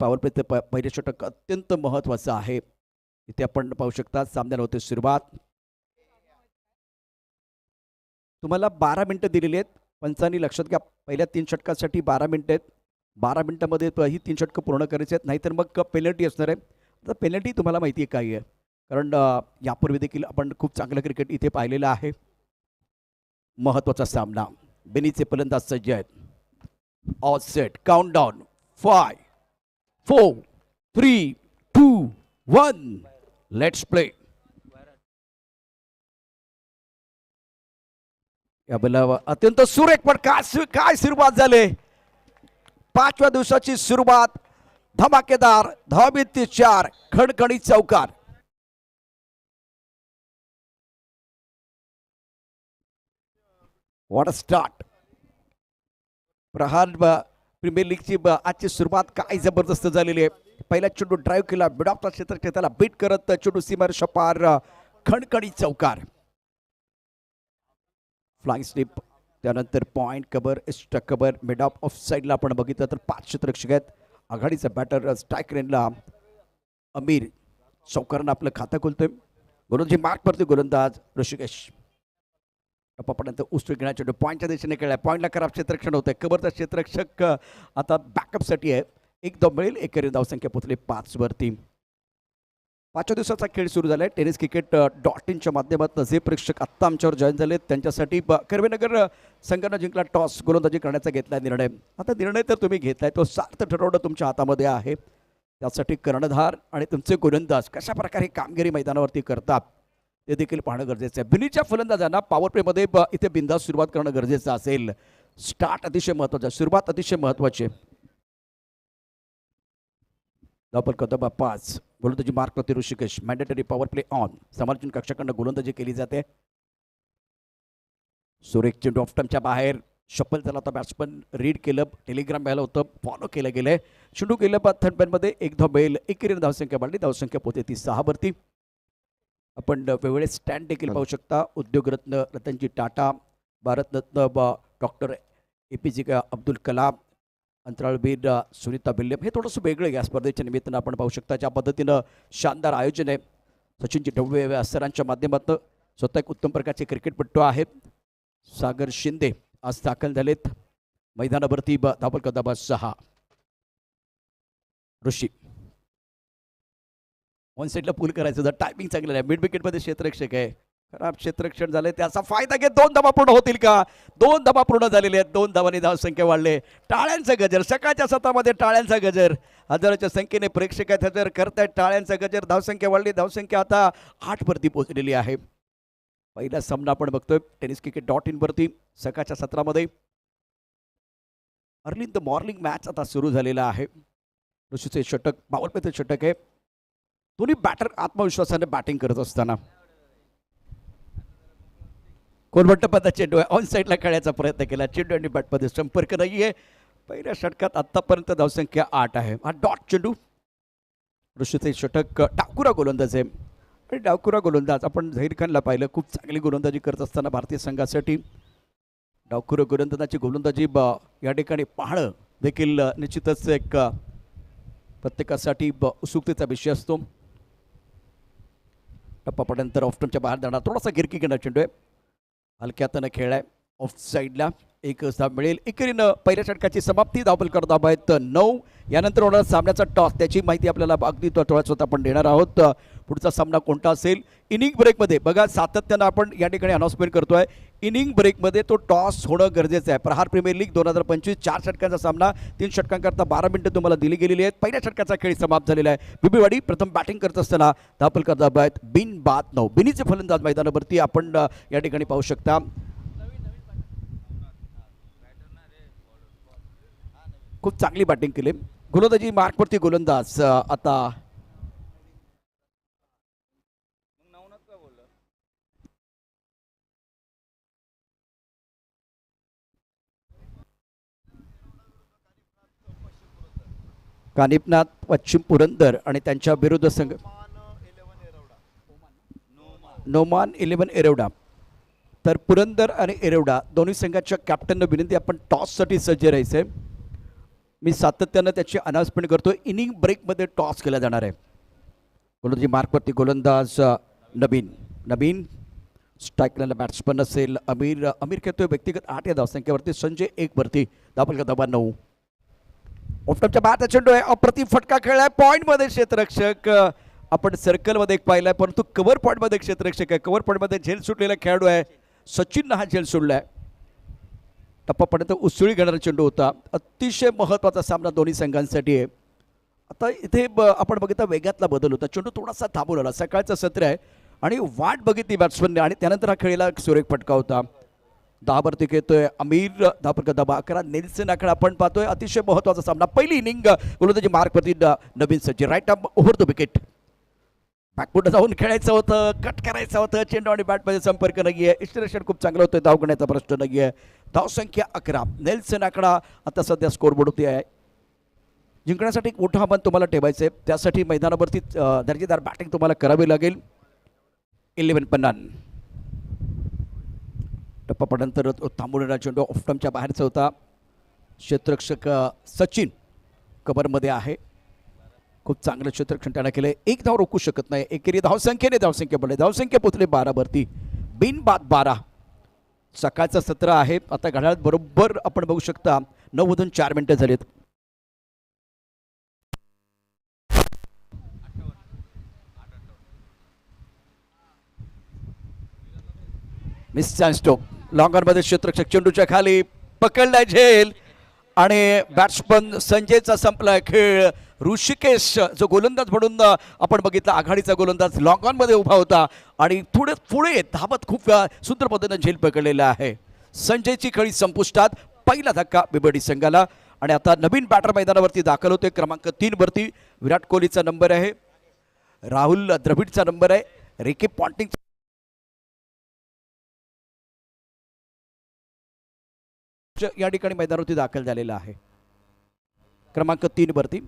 Power प्लेचं पहिले षटक अत्यंत महत्त्वाचं आहे. इथे आपण पाहू शकता सामन्याला होते सुरुवात. तुम्हाला 12 मिनिटं दिलेली आहेत. पंचांनी लक्षात घ्या, पहिल्या 3 षटकासाठी 12 मिनिटं आहेत. 12 मिनिटांमध्ये ही 3 षटकं पूर्ण करायची आहेत, नाहीतर मग पेनल्टी असणार आहे. तर पेनल्टी तुम्हाला माहिती आहे काय आहे, कारण यापूर्वी देखील आपण खूप चांगलं क्रिकेट इथे पाहिलेलं आहे. महत्त्वाचा सामना. बेनीचे फलंदाज सज्ज आहेत. All set. Countdown 5 4 3 2 1. Let's play. या बलावा अत्यंत सुरेख पण काय सुरुवात झाली. 5व्या दिवसाची सुरुवात धमाकेदार. धावबित्ती 4, खणखणीत चौकार. What a start. Prahar premier लीगची आजची सुरुवात काय जबरदस्त झालेली आहे. पहिला चेंडू ड्राईव्ह केला, मिड ऑफ द क्षेत्र त्याला बीट करत चेंडू सीमारेषा पार, खणखणीत चौकार. फ्लाइंग स्लिप, त्यानंतर point cover, extra cover, mid of साईडला आपण बघितलं तर 5 क्षेत्ररक्षक आहेत. आघाडीचा बॅटर स्ट्राईक रेनला अमीर चौकारानं आपलं खातं खोलतोय. गोलंदाजी मार्कवरती गोलंदाज ऋषिकेश. टप्पापर्यंत उसळी घेण्याच्या पॉईंटच्या दिशेने खेळलाय. पॉईंटला खराब क्षेत्ररक्षण होतंय. कव्हरचा क्षेत्ररक्षक आता बॅकअपसाठी आहे. 1 धाव मिळेल. एकेरी धावसंख्या पोहोचली 5 वरती. 5व्या दिवसाचा खेळ सुरू झालाय. टेनिस क्रिकेट .inच्या माध्यमातून जे प्रेक्षक आत्ता आमच्यावर जॉईन झाले त्यांच्यासाठी कर्वेनगर संघानं जिंकला टॉस. गोलंदाजी करण्याचा घेतलाय निर्णय. आता निर्णय तर तुम्ही घेतलाय, तो सार्थ ठरवणं तुमच्या हातामध्ये आहे. त्यासाठी कर्णधार आणि तुमचे गोलंदाज कशा प्रकारे कामगिरी मैदानावरती करतात ते देखील पाहणं गरजेचं आहे. बिनीच्या फलंदाजांना पॉवर प्लेमध्ये इथे बिनधास्त सुरुवात करणं गरजेचं असेल. स्टार्ट अतिशय महत्त्वाचं, सुरुवात अतिशय महत्त्वाची. धावफलक क्रमांक 5. गोलंदाजी मार्कवरती Rishikesh. Mandatory power play on. समालोचन कक्षाकडनं गोलंदाजी केली जाते. सुरेख चेंडू ऑफ स्टंपच्या बाहेर. शफल झाला होता. बॅट्समन रीड केलं, टेलिग्राम मिळालं होतं, फॉलो केलं गेलंय. चेंडू गेलं थर्ड बॅनमध्ये. 1 धाव मिळेल. एकेरीने धावसंख्या वाढली. धावसंख्या पोहोचते ती 6 वरती. आपण वेगवेगळे स्टँड देखील पाहू शकता. उद्योगरत्न रतनजी टाटा, भारतरत्न डॉक्टर APJ अब्दुल कलाम, अंतराळवीर सुनीता विल्यम. हे थोडंसं वेगळं या स्पर्धेच्या निमित्तानं आपण पाहू शकता. ज्या पद्धतीनं शानदार आयोजन आहे. सचिनजी ढवळे सरांच्या माध्यमातून स्वतः एक उत्तम प्रकारचे क्रिकेटपटू आहेत. सागर शिंदे आज दाखल झालेत मैदानावरती. धावफलक क्रमांक 6. ऋषी ऑन साईडला पूल करायचं जर टायमिंग चांगलं आहे. मिड विकेटमध्ये क्षेत्ररक्षक आहे. खराब क्षेत्ररक्षण झाले, त्याचा फायदा घेत 2 धावा पूर्ण होतील का? 2 धावा पूर्ण झालेले आहेत. 2 धावांनी धावसंख्या वाढले. टाळ्यांचा गजर सकाळच्या सत्रामध्ये. टाळ्यांचा गजर. हजाराच्या संख्येने प्रेक्षक आहेत, हजर करतायत. टाळ्यांचा गजर. धावसंख्या वाढली. धावसंख्या आता 8 वरती पोहोचलेली आहे. पहिला सामना आपण बघतोय टेनिस क्रिकेट .in वरती सकाळच्या सत्रामध्ये. Early in the morning match आता सुरू झालेला आहे. ऋषीचे षटक, पॉवर प्लेचं षटक आहे. दोन्ही बॅटर आत्मविश्वासाने बॅटिंग करत असताना कोलमट्टपदा चेंडू आहे. ऑन साईडला खेळायचा प्रयत्न केला. चेंडू आणि बॅटमध्ये संपर्क नाही आहे. पहिल्या षटकात आत्तापर्यंत धावसंख्या 8 आहे. हा डॉट चेंडू. ऋषीचे षटक. डावखुरा गोलंदाज आहे. आणि डावखुरा गोलंदाज आपण झहीर खानला पाहिलं, खूप चांगली गोलंदाजी करत असताना भारतीय संघासाठी. डावखुरा गोलंदाजाची गोलंदाजी या ठिकाणी पाहणं देखील निश्चितच एक प्रत्येकासाठी उत्सुकतेचा विषय असतो. टप्पापर्यंत ऑफ स्टंपच्या बाहेर जाणार. थोडासा गिरकी घेणार चेंडू आहे. हलक्यातनं खेळाय. ऑफ साईडला 1 धाव मिळेल. एकेरीनं पहिल्या षटकाची समाप्ती. धावफलक क्रमांक आहेत 9. यानंतर होणार सामन्याचा टॉस. त्याची माहिती आपल्याला अगदी थोड्याच होत आपण देणार आहोत. पुढचा सामना कोणता असेल. इनिंग ब्रेकमध्ये बघा सातत्यानं आपण या ठिकाणी अनाउन्समेंट करतोय. इनिंग ब्रेकमध्ये तो टॉस होणं गरजेचं आहे. प्रहार प्रीमियर लीग 2025 4 षटकांचा सामना. 3 षटकांकरता 12 मिनिटं तुम्हाला दिली गेलेली आहेत. पहिल्या षटकाचा खेळ समाप्त झालेला आहे. बिबीवाडी प्रथम बॅटिंग करत असताना धावफलक क्रमांक आहेत बिनबाद 9. बिनीचे फलंदाज मैदानावरती आपण या ठिकाणी पाहू शकता. खूप चांगली बॅटिंग केली. गोलंदाजी मार्कवरती गोलंदाज आता कानिपनाथ पश्चिम पुरंदर आणि त्यांच्या विरुद्ध संघ नोमान 11 एरवडा. तर पुरंदर आणि एरवडा दोन्ही संघाच्या कॅप्टननं विनंती, आपण टॉससाठी सज्ज राहायचंय. मी सातत्यानं त्याची अनाउन्समेंट करतो. इनिंग ब्रेकमध्ये टॉस केला जाणार आहे. गोलंदाजी मार्कवरती गोलंदाज नबीन स्ट्राईकला बॅट्समन असेल अमीर खेळतोय व्यक्तिगत 8 या धावसंख्येवरती. संजय 1 वरती. धावफलक धावा 9. ऑफ्टॉपच्या बॅटचा चेंडू आहे. अप्रतिम फटका खेळलाय. पॉईंटमध्ये क्षेत्ररक्षक आपण सर्कलमध्ये एक पाहिलाय, परंतु कव्हर पॉईंटमध्ये क्षेत्ररक्षक आहे. कव्हर पॉईंटमध्ये झेल सुटलेला खेळाडू आहे. सचिननं हा झेल सोडलाय. टप्पापर्यंत उसळी घेणारा चेंडू होता. अतिशय महत्त्वाचा सामना दोन्ही संघांसाठी आहे. आता इथे आपण बघितलं वेगातला बदल होता. चेंडू थोडासा थांबून आला. सकाळचं सत्र आहे आणि वाट बघितली बॅट्समनने आणि त्यानंतर हा खेळीला सुरेख फटका होता. 10 वरती खेळतोय अमीर. धावफलक धावा 11. नेल्सन आकडा आपण पाहतोय. अतिशय महत्त्वाचा सामना. पहिली इनिंग गोलंदाजी मार्कवरती नवीन सज्ज. Right arm over the wicket. बॅकफुटं जाऊन खेळायचं होतं, कट करायचं होतं. चेंडू आणि बॅटमध्ये संपर्क नाही आहे. इस्टिरेशन खूप चांगलं होतं. धाव घेण्याचा प्रश्न नाही आहे. धावसंख्या 11. नेल्सन आकडा आता सध्या स्कोरबोर्डवरती आहे. जिंकण्यासाठी एक मोठं आव्हान तुम्हाला ठेवायचं आहे. त्यासाठी मैदानावरती दर्जेदार बॅटिंग तुम्हाला करावी लागेल. 11 पन्नान. टप्पापर्यंत थांबवलेला चेंडू ऑफस्टंपच्या बाहेरचा होता. क्षेत्ररक्षक सचिन कव्हरमध्ये आहे. खूप चांगलं क्षेत्ररक्षण त्यानं केलं. एक धाव रोखू शकत नाही. एकेरी धावसंख्या पडले. धावसंख्या पोचले 12 वरती. बिनबाद 12. सकाळचं सत्र आहे. आता घड्याळात बरोबर आपण बघू शकता 9 वाजून 4 मिनिटं झालीत. मिस स्टोक लॉंग ऑनमध्ये क्षेत्ररक्षक चेंडूच्या खाली पकडलाय झेल आणि बॅट्समन संजयचा संपलाय खेळ. ऋषिकेश जो गोलंदाज म्हणून आपण बघितला आघाडीचा गोलंदाज लॉंग ऑनमध्ये उभा होता आणि पुढे धावत खूप सुंदर पद्धतीने झेल पकडलेला आहे. संजयची खेळी संपुष्टात. पहिला धक्का बिबडी संघाला आणि आता नवीन बॅटर मैदानावरती दाखल होते. क्रमांक 3 वरती विराट कोहलीचा नंबर आहे. राहुल द्रविडचा नंबर आहे. रिकी पॉन्टिंग या ठिकाणी मैदानावरती दाखल झालेला आहे. क्रमांक 3 वरती.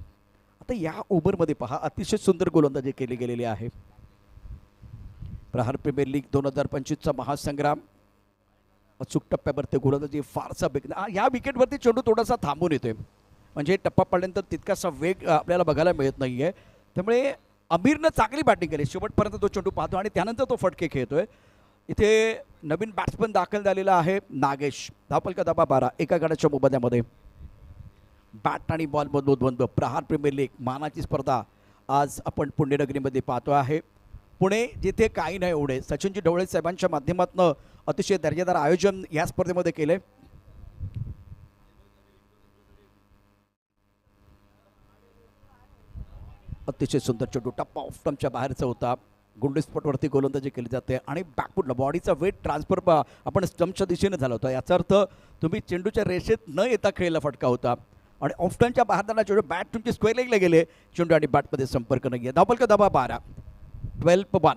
आता या ओव्हरमध्ये पहा अतिशय सुंदर गोलंदाजी केली गेलेली आहे. प्रहार प्रीमियर लीग 2025चा महासंग्राम. अचूक टप्प्यावरती गोलंदाजी फारसा वेग. या विकेटवरती चेंडू थोडासा थांबून येतोय. म्हणजे टप्पा पडल्यानंतर तितकासा वेग आपल्याला बघायला मिळत नाहीये. त्यामुळे अमीरनं चांगली बॅटिंग केली. शेवटपर्यंत तो चेंडू पाहतो आणि त्यानंतर तो फटके खेळतोय. इथे नवीन बॅट्समन दाखल झालेला आहे नागेश. धावफलक धावा 12. एका गडाच्या मोबदल्यामध्ये बॅट आणि बॉल द्वंद्व. प्रहार प्रीमियर लीग मानाची स्पर्धा आज आपण पुण्यनगरीमध्ये पाहतो आहे. पुणे जिथे काही नाही एवढे सचिनजी ढवळे साहेबांच्या माध्यमातून अतिशय दर्जेदार आयोजन या स्पर्धेमध्ये केले. अतिशय सुंदर चेंडू टप्पा ऑफ स्टंपच्या बाहेरचा होता. गुंडी स्पॉटवरती गोलंदाजी केली जाते आणि बॅकफुटला बॉडीचा वेट ट्रान्सफर आपण स्टंपच्या दिशेने झाला होता. याचा अर्थ तुम्ही चेंडूच्या रेषेत न येता खेळलेला फटका होता आणि ऑफ स्टंपच्या बाहेर जाणारा चेंडू बॅट तुमची स्क्वेअर लेगला गेले. चेंडू आणि बॅटमध्ये संपर्क नाही आहे. धावफलक धावा 12. 12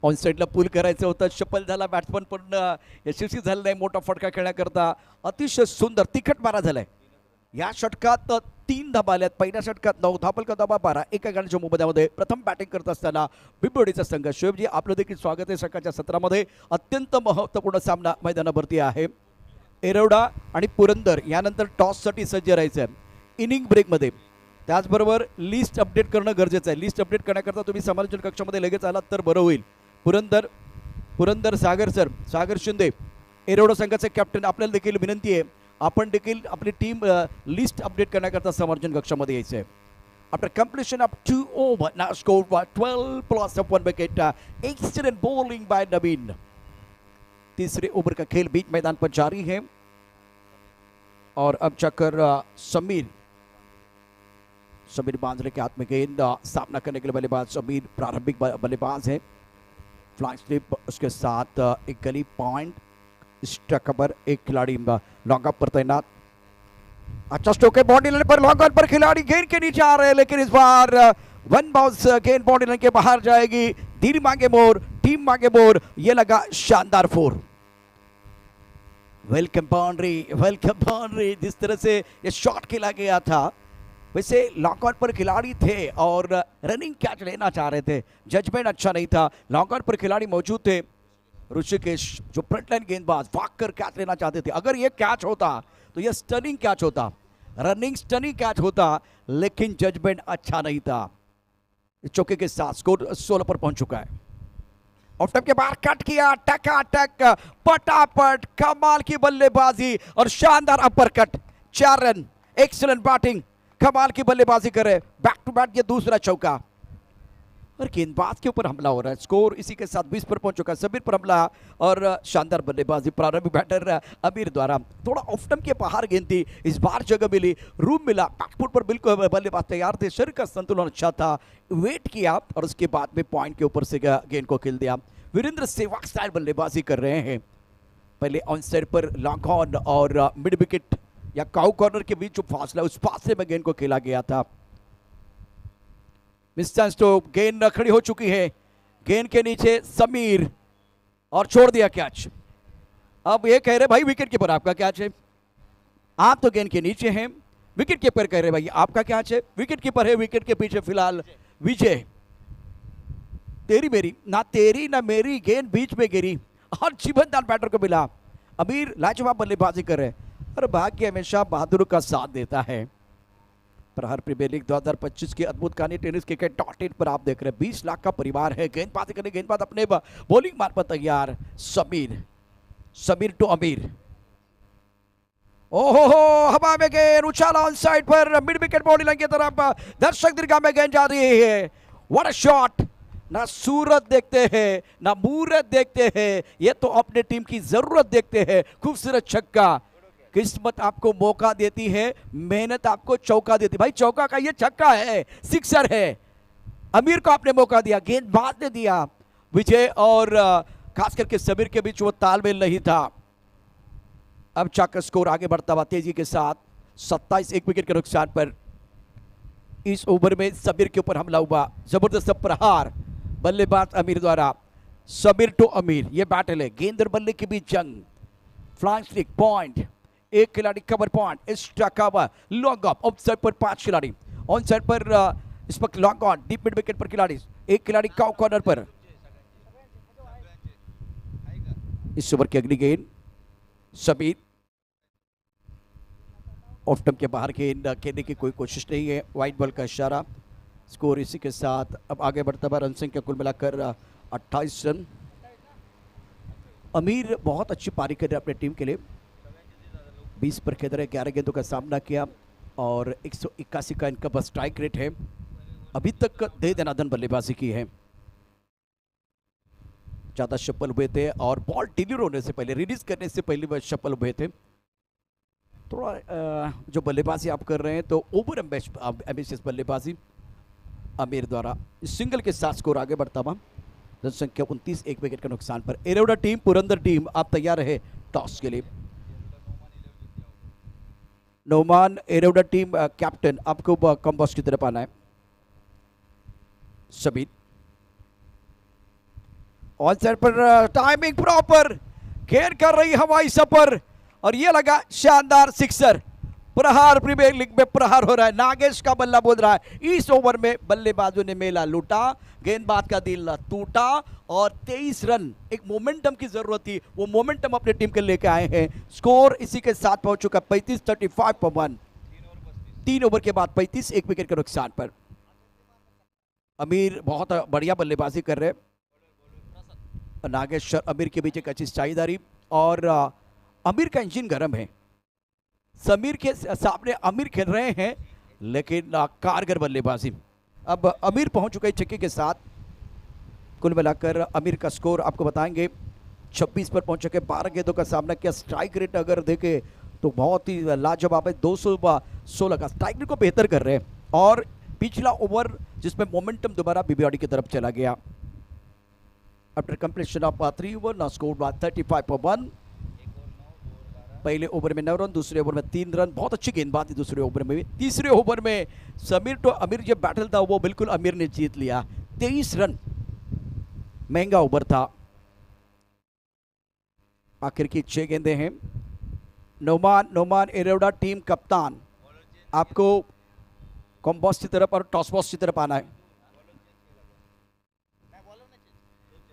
ऑन साईडला पूल करायचं होतं. शफल झाला. बॅट्समन पण यशस्वी झाला नाही मोठा फटका खेळण्याकरता. अतिशय सुंदर तिखट मारा झालाय. या षटकात 3 धाबा आल्यात. पहिल्या षटकात 9. धावफलक धावा 12. एका गडाच्या मोबदल्यामध्ये प्रथम बॅटिंग करत असताना बिबवडीचा संघ. शोएबजी आपलं देखील स्वागत आहे सकाळच्या सत्रामध्ये. अत्यंत महत्त्वपूर्ण सामना मैदानावरती आहे. एरवडा आणि पुरंदर यानंतर टॉससाठी सज्ज राहायचं आहे इनिंग ब्रेकमध्ये. त्याचबरोबर लिस्ट अपडेट करणं गरजेचं आहे. लिस्ट अपडेट करण्याकरता तुम्ही समालोचन कक्षामध्ये लगेच आलात तर बरं होईल. पुरंदर सागर शिंदे एरवडा संघाचे कॅप्टन. आपल्याला देखील विनंती आहे आपण देखील आपली टीम लिस्ट अपडेट करण्याकरता समालोचन कक्षामध्ये यायचं आहे. After completion of 2 over now score 12 plus of 1 wicket. Excellent bowling by Naveen. तीसरे ओवर का खेल बीच मैदान पर जारी है और अब चक्कर समीर बांजरे के हाथ में गेंद. सामना करने के लिए बल्लेबाज समीर प्रारंभिक बल्लेबाज है. फ्लाइंग स्लिप उसके साथ एक गली पॉइंट. स्टकबर एक खिलाड़ी लॉन्ग ऑफ पर तैनात. अच्छा स्ट्रोक है बॉडी लाइन पर. लॉन्ग ऑन पर खिलाड़ी गेंद के नीचे आ रहे हैं लेकिन इस बार 1 बाउंस गेंद बॉडी लाइन के बाहर जाएगी. दिल मांगे मोर टीम मांगे मोर. ये लगा शानदार 4. Welcome boundary. जिस तरह से ये शॉट खेला गया था वैसे लॉन्ग ऑन पर खिलाड़ी थे और रनिंग कैच लेना चाह रहे थे. जजमेंट अच्छा नहीं था. लॉन्ग ऑन पर खिलाड़ी मौजूद थे ऋषिकेश जो फ्रंटलाइन गेंदबाज भाग कर कैच लेना चाहते थे, अगर ये कैच होता तो ये स्टनिंग कैच होता, रनिंग स्टनिंग कैच होता, लेकिन जजमेंट अच्छा नहीं था। चौके के साथ स्कोर 16 पर पहुंच चुका है। ऑफ टाइम के बाहर कट किया, टका टक पटापट, कमाल की बल्लेबाजी और शानदार upper cut, 4 run, excellent batting, कमाल की बल्लेबाजी करे, बैक टू बैक ये दूसरा चौका और गेंदबाज के ऊपर हमला हो रहा है। स्कोर इसी के साथ 20 पर पहुंच चुका है। समीर पर हमला और शानदार बल्लेबाजी प्रारंभिक बैटर अमीर द्वारा। थोड़ा ऑफ टाइम के बाहर गेंद थी, इस बार जगह मिली, रूम मिला, बैकफुट पर बिल्कुल बल्लेबाज तैयार थे, शरीर का संतुलन अच्छा था, वेट किया और उसके बाद में पॉइंट के ऊपर से गेंद को खेल दिया। वीरेंद्र सहवाग स्टाइल बल्लेबाजी कर रहे हैं। पहले on side per long on और मिड विकेट या काउ कॉर्नर के बीच जो फासला, उस फासले में गेंद को खेला गया था। मिस्टर स्टोक, गेंद खड़ी हो चुकी है, गेंद के नीचे समीर और छोड़ दिया कैच। अब ये कह रहे भाई विकेट कीपर आपका कैच है, आप तो गेंद के नीचे हैं। विकेट कीपर कह रहे भाई आपका कैच है, विकेट कीपर है, विकेट के पीछे फिलहाल विजय। तेरी मेरी ना, तेरी ना मेरी गेंद बीच में गिरी और जीवनदान बैटर को मिला। अमीर लाजवाब बल्लेबाजी कर रहे हैं और भाग्य हमेशा बहादुर का साथ देता है। प्रहार प्रीमियर लीग 2025 की अद्भुत कहानी टेनिस क्रिकेट .in पर आप देख रहे हैं। 20 लाख का परिवार है, गेंदबाजी करने गेंदबाज अपने बॉलिंग मार पर तैयार। समीर टू अमीर, ओहो हवा में गेंद उछाला ऑन साइड पर, मिड विकेट बॉलिंग लाइन की तरफ, दर्शक दीर्घा में गेंद जा रही है। व्हाट अ शॉट, ना सूरत देखते हैं ना मूरत देखते हैं, ये तो अपने टीम की जरूरत देखते हैं। खूबसूरत छक्का, किस्मत आपको मौका देती है, मेहनत आपको चौका देती है। भाई चौका का ये छक्का है, सिक्सर है। अमीर को आपने मौका दिया, गेंदबाज ने दिया। विजय और खास करके समीर के बीच वो तालमेल नहीं था। अब चाकर स्कोर आगे बढ़ता हुआ तेजी के साथ 27, 1 विकेट के नुकसान पर। इस ओवर में समीर के ऊपर हमला हुआ, जबरदस्त प्रहार बल्लेबाज अमीर द्वारा। समीर टू अमीर, ये बैटल है, गेंद और बल्ले के बीच जंग। फ्लाइंग स्टिक पॉइंट, एक खिलाड़ी cover point, extra cover, long off, off side पर 5 खिलाड़ी, ऑन साइड पर इस वक्त long on, deep mid wicket पर खिलाड़ी, एक खिलाड़ी काउ कॉर्नर पर। इस ओवर की अगली गेंद समीर, ऑफ टर्म के बाहर गेंद खेलने की कोई कोशिश नहीं है, वाइट बॉल का इशारा। स्कोर इसी के साथ अब आगे बढ़ता हुआ रन संख्या कुल मिलाकर 28 रन। अमीर बहुत अच्छी पारी कर रहे अपने टीम के लिए, 20 पर खेल रहे, 11 गेंदों का सामना किया और 181 का इनका बस स्ट्राइक रेट है। अभी तक दे दनादन बल्लेबाजी की है, ज्यादा शफल हुए थे और बॉल डिलीवर होने से पहले, रिलीज करने से पहले वह शफल हुए थे। थोड़ा जो बल्लेबाजी आप कर रहे हैं तो ओवर एम्बिशियस बल्लेबाजी अमीर द्वारा। सिंगल के साथ स्कोर आगे बढ़ता हुआ, रन संख्या 29, 1 विकेट के नुकसान पर। एरोडा टीम, पुरंदर टीम, आप तैयार रहे टॉस के लिए। नोमान एरोडा टीम कैप्टन, आपको कॉम्बॉस की तरफ आना है। Sameer on side per, timing proper, खेल कर रही हवाई सफर और ये लगा शानदार सिक्सर। प्रहार प्रीमियर लीग में प्रहार हो रहा है, नागेश का बल्ला बोल रहा है। इस ओवर में बल्लेबाजों ने मेला लूटा, गेंदबाज का दिल टूटा और 23 रन, एक मोमेंटम की जरूरत थी, वो मोमेंटम अपने टीम के लेके आए हैं। स्कोर इसी के साथ पहुंच चुका 35, 35 पर 1। 3 ओवर के बाद 35, 1 विकेट के नुकसान पर। अमीर बहुत बढ़िया बल्लेबाजी कर रहे हैं, नागेश और अमीर के बीच एक अच्छी साझेदारी और अमीर का इंजन गर्म है। समीर के सामने अमीर खेल रहे हैं लेकिन कारगर बल्लेबाजी। अब अमीर पहुंच चुका है छक्के के साथ। कुल मिलाकर अमीर का स्कोर आपको बताएंगे, 26 पर पहुंच चुके, 12 गेंदों का सामना किया। स्ट्राइक रेट अगर देखें तो बहुत ही लाजवाब है, 216 का स्ट्राइक रेट को बेहतर कर रहे हैं। और पिछला ओवर जिसमें मोमेंटम दोबारा बीबीआरडी की तरफ चला गया। After completion of 3 over, now score 35 पर 1। पहले ओवर में 9 रन, दूसरे ओवर में 3 रन, बहुत अच्छी गेंदबाजी दूसरे ओवर में भी। तीसरे ओवर में समीर तो अमीर जो बैटल था वो बिल्कुल अमीर ने जीत लिया, 23 रन, महंगा ओवर था। आखिर की 6 गेंदें हैं। नोमान एरोडा टीम कप्तान, आपको कॉम्बॉस की तरफ और टॉसबॉस की तरफ आना है।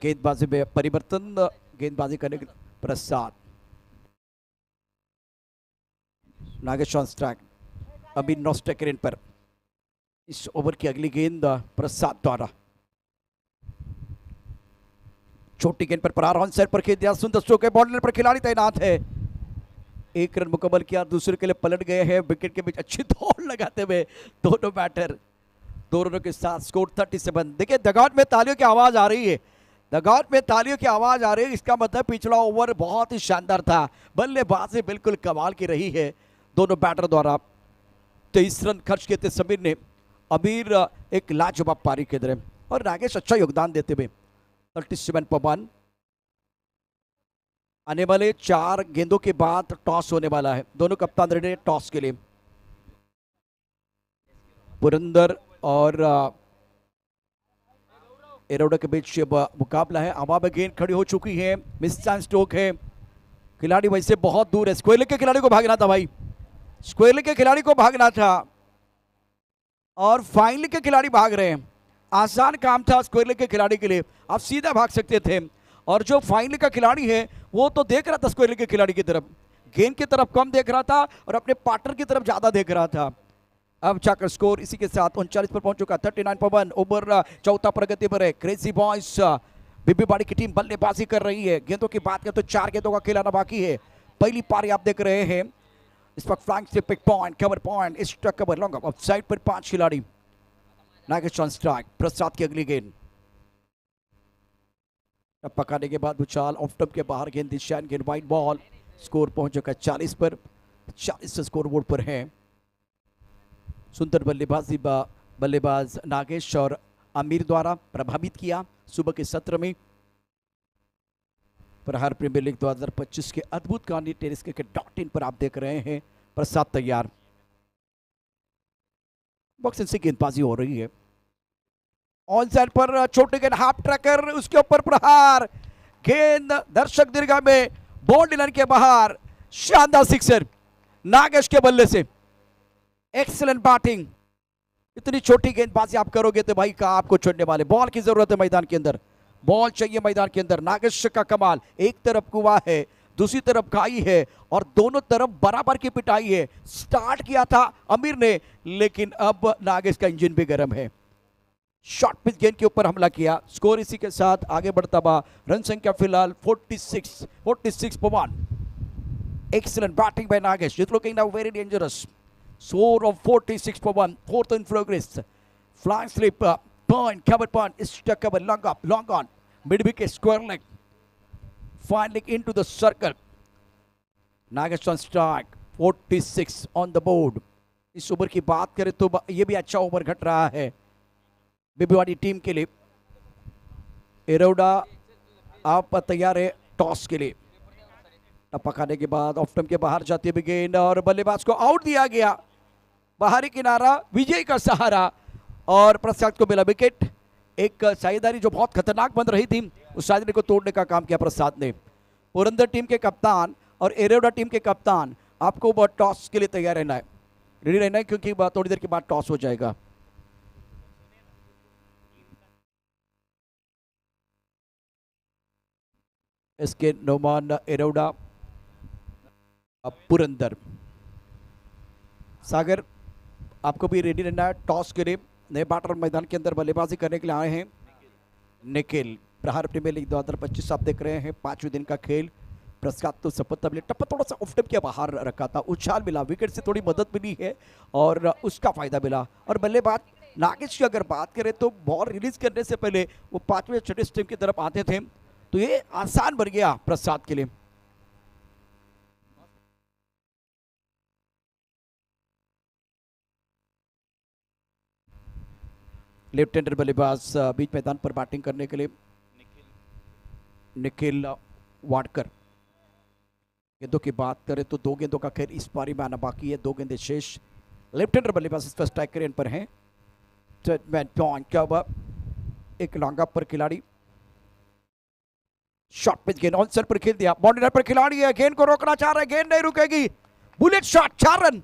गेंदबाजी में परिवर्तन, गेंदबाजी करने के प्रसाद, नागेश ऑन स्ट्राइक, अभी नॉस्टेकर इन पर। इस ओवर की अगली गेंद प्रसाद द्वारा, छोटी गेंद पर प्रहार ऑन साइड पर खेल दिया, सुंदर स्ट्रोक है, बॉर्डर पर खिलाड़ी तैनात है, एक रन मुकम्मल किया, दूसरे के लिए पलट गए हैं, विकेट के बीच अच्छी दौड़ लगाते हुए दोनों बैटर, 2 रनों के साथ स्कोर 37। देखिए दगाउट में तालियों की आवाज आ रही है, दगाउट में तालियों की आवाज आ रही है, इसका मतलब पिछला ओवर बहुत ही शानदार था, बल्लेबाजी बिल्कुल कमाल की रही है दोनों बैटर द्वारा। 23 रन खर्च किए थे समीर ने, अमीर एक लाजवाब पारी के दौरान और नागेश अच्छा योगदान देते हुए 37 पर 1। आने वाले 4 गेंदों के बाद टॉस होने वाला है, दोनों कप्तान रेडी है टॉस के लिए। पुरंदर और एरोडा के बीच मुकाबला है, हवा में गेंद खड़ी हो चुकी है, मिस चांस स्ट्रोक है, खिलाड़ी वैसे बहुत दूर है, स्क्वेयर लेग के खिलाड़ी को भागना था भाई, स्क्वेयर लेग के खिलाड़ी को भागना था और फाइन लेग के खिलाड़ी भाग रहे हैं, आसान काम था स्क्वेयर लेग के खिलाड़ी के लिए, आप सीधा भाग सकते थे, और जो फाइन लेग का खिलाड़ी है वो तो देख रहा था स्क्वेयर लेग के खिलाड़ी की तरफ, गेंद की तरफ कम देख रहा था और अपने पार्टनर की तरफ ज्यादा देख रहा था। अब जाकर स्कोर इसी के साथ 39 पर पहुंच चुका, 39 पर 1। ओवर चौथा प्रगति पर है, क्रेजी बॉयज बीबीवाड़ी की टीम बल्लेबाजी कर रही है। गेंदों की बात करें तो 4 गेंदों का खिलाना बाकी है, पहली पारी आप देख रहे हैं, इस वक्त फ्लैंक से pick point, cover point, strike cover, long off side पर 5 खिलाड़ी, नागेश ऑन स्ट्राइक, प्रसाद की अगली गेंद पकाने के बाद भूचाल ऑफ टॉप के बाहर, गेंद दिशान, गेंद वाइड बॉल, स्कोर पहुंच चुका 40 पर, 40 स्कोर बोर्ड पर है। सुंदर बल्लेबाजी बल्लेबाज नागेश और आमिर द्वारा प्रभावित किया सुबह के सत्र में। प्रहार प्रीमियर लीग 2025 के अद्भुत कहानी टेनिस क्रिकेट.in पर आप देख रहे हैं। प्रसाद तैयार, बॉक्सिंग से गेंदबाजी हो रही है, ऑन साइड पर छोटे गेंद हाफ ट्रैकर, उसके ऊपर प्रहार, गेंद दर्शक दीर्घा में बाउंड्री लाइन के बाहर, शानदार सिक्सर नागेश के बल्ले से, एक्सीलेंट बैटिंग। इतनी छोटी गेंदबाजी आप करोगे तो भाई कहां आपको छोड़ने वाले, बॉल की जरूरत है मैदान के अंदर, बॉल चाहिए मैदान के अंदर। नागेश का कमाल, एक तरफ कुआं है, दूसरी तरफ खाई है और दोनों तरफ बराबर की पिटाई है। स्टार्ट किया था आमिर ने, लेकिन अब नागेश का इंजन भी गर्म है, शॉर्ट पिच गेंद के ऊपर हमला किया। स्कोर इसी के साथ आगे बढ़ता हुआ, रन संख्या फिलहाल 46 पर 1। Excellent batting bye Nagesh, it looking now very dangerous. Score of 46 for 1, 4th in progress. Flying slip, point, cover point, stuck cover, long up, long on. Mid wicket, square leg. Fine leg into the circle. Nagesh on strike, 46 on the board. Is over की बात करें तो ये भी अच्छा over घट रहा है बीबीवाड़ी टीम के लिए। एरोडा आप तैयार है टॉस के लिए, टपकाने के बाद ऑफ स्टंप के बाहर जाती है गेंद और बल्लेबाज को आउट दिया गया। बाहरी किनारा, विजय का सहारा और प्रसाद को मिला विकेट। एक साझेदारी जो बहुत खतरनाक बन रही थी, उस साझेदारी को तोड़ने का काम किया प्रसाद ने। पुरंदर टीम के कप्तान और एरोडा टीम के कप्तान, आपको टॉस के लिए तैयार रहना है, रेडी रहना है, क्योंकि थोड़ी देर के बाद टॉस हो जाएगा। इसके नोमान एरोडा, पुरंदर। सागर आपको भी रेडी रहना है टॉस के लिए। नए बैटर मैदान के अंदर बल्लेबाजी करने के लिए आए हैं निखिल। प्रहार प्रीमियर लीग 2025 आप देख रहे हैं, 5वें दिन का खेल। प्रसाद तो सपत्ता मिले, टप्पा थोड़ा सा ऑफ टिप के बाहर रखा था, उछाल मिला, विकेट से थोड़ी मदद मिली है और उसका फायदा मिला। और बल्लेबाज नागेश की अगर बात करें तो बॉल रिलीज करने से पहले वो 5वें 6ठे स्टेप की तरफ आते थे, तो ये आसान बन गया प्रसाद के लिए। लेफ्ट हैंडर बल्लेबाज बीच मैदान पर बैटिंग करने के लिए निखिल वाडकर। गेंदों की बात करें तो 2 गेंदों का खेल इस पारी में आना बाकी है, 2 गेंदें शेष। लेफ्ट हैंडर बल्लेबाज इस पर स्ट्राइक रेंज पर हैं। एक लॉन्ग पर खिलाड़ी, शॉर्ट पिच गेंद ऑन सर पर खेल दिया, बाउंड्री पर खिलाड़ी है, गेंद को रोकना चाह रहा है, गेंद नहीं रुकेगी, बुलेट शॉट, 4 रन।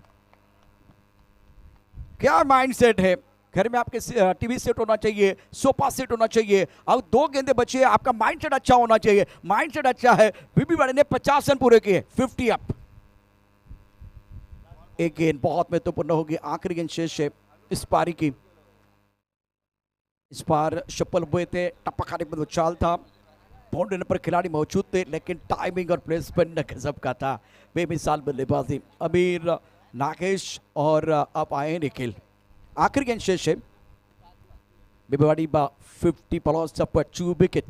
क्या माइंडसेट है, घर में आपके टीवी सेट होना चाहिए, सोफा सेट होना चाहिए। अब 2 गेंदे बची है, आपका माइंडसेट अच्छा होना चाहिए। माइंडसेट अच्छा है, बीबी वाले ने 50 रन पूरे किए, 50 अप। एक गेंद बहुत महत्वपूर्ण होगी, आखिरी गेंद शेष है इस पारी की। इस बार शप्पल हुए थे, टप्पा खाने में उछाल था, बाउंड्री पर खिलाड़ी मौजूद थे, लेकिन टाइमिंग और प्लेसमेंट गजब का था। बेमिसाल बल्लेबाजी अमीर, नागेश और अब आए निखिल। आखिरी गेंद शेष है, बेबीवाड़ी 50 पलॉस अप 2 विकेट।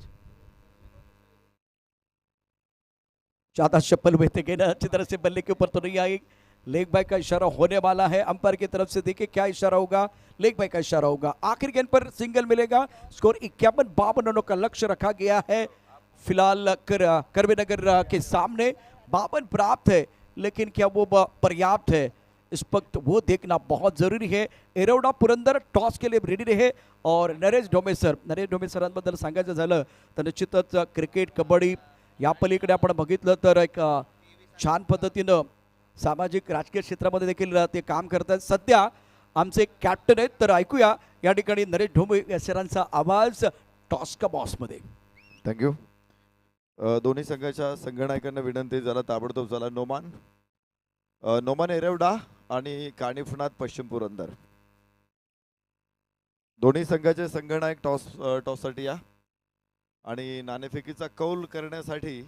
ज्यादा शप्पल हुए थे, गेंद अच्छी तरह से बल्ले के ऊपर तो नहीं आई। लेग बाय का इशारा होने वाला है अंपायर की तरफ से, देखिए क्या इशारा होगा। लेग बाय का इशारा होगा, आखिर गेंद पर सिंगल मिलेगा। स्कोर 51-52 रनों का लक्ष्य रखा गया है फिलहाल करवेनगर के सामने। 52 प्राप्त है, लेकिन क्या वो पर्याप्त है इस वक्त, वो देखना बहुत जरुरी है। एरवडा पुरंदर टॉस के लिए रेडी रहे और नरेश डोमेसरांबद्दल सांगायचं झालं तर निश्चितच क्रिकेट, कबड्डी या पलीकडे आपण बघितलं तर एक छान पद्धतीनं सामाजिक राजकीय क्षेत्रामध्ये देखील ते काम करतात। सध्या आमचे कॅप्टन आहेत, तर ऐकूया या ठिकाणी नरेश डोमेसरांचा आवाज टॉस का बॉसमध्ये। थँक्यू। दोन्ही संघाच्या संघनायकांना विनंती, जरा ताबडतोब झाला नोमान एरवडा आणि कानिफनाथ पश्चिम पुरंदर, दोन्ही संघाचे संघनायक टॉससाठी या आणि नाणेफेकीचा कौल करण्यासाठी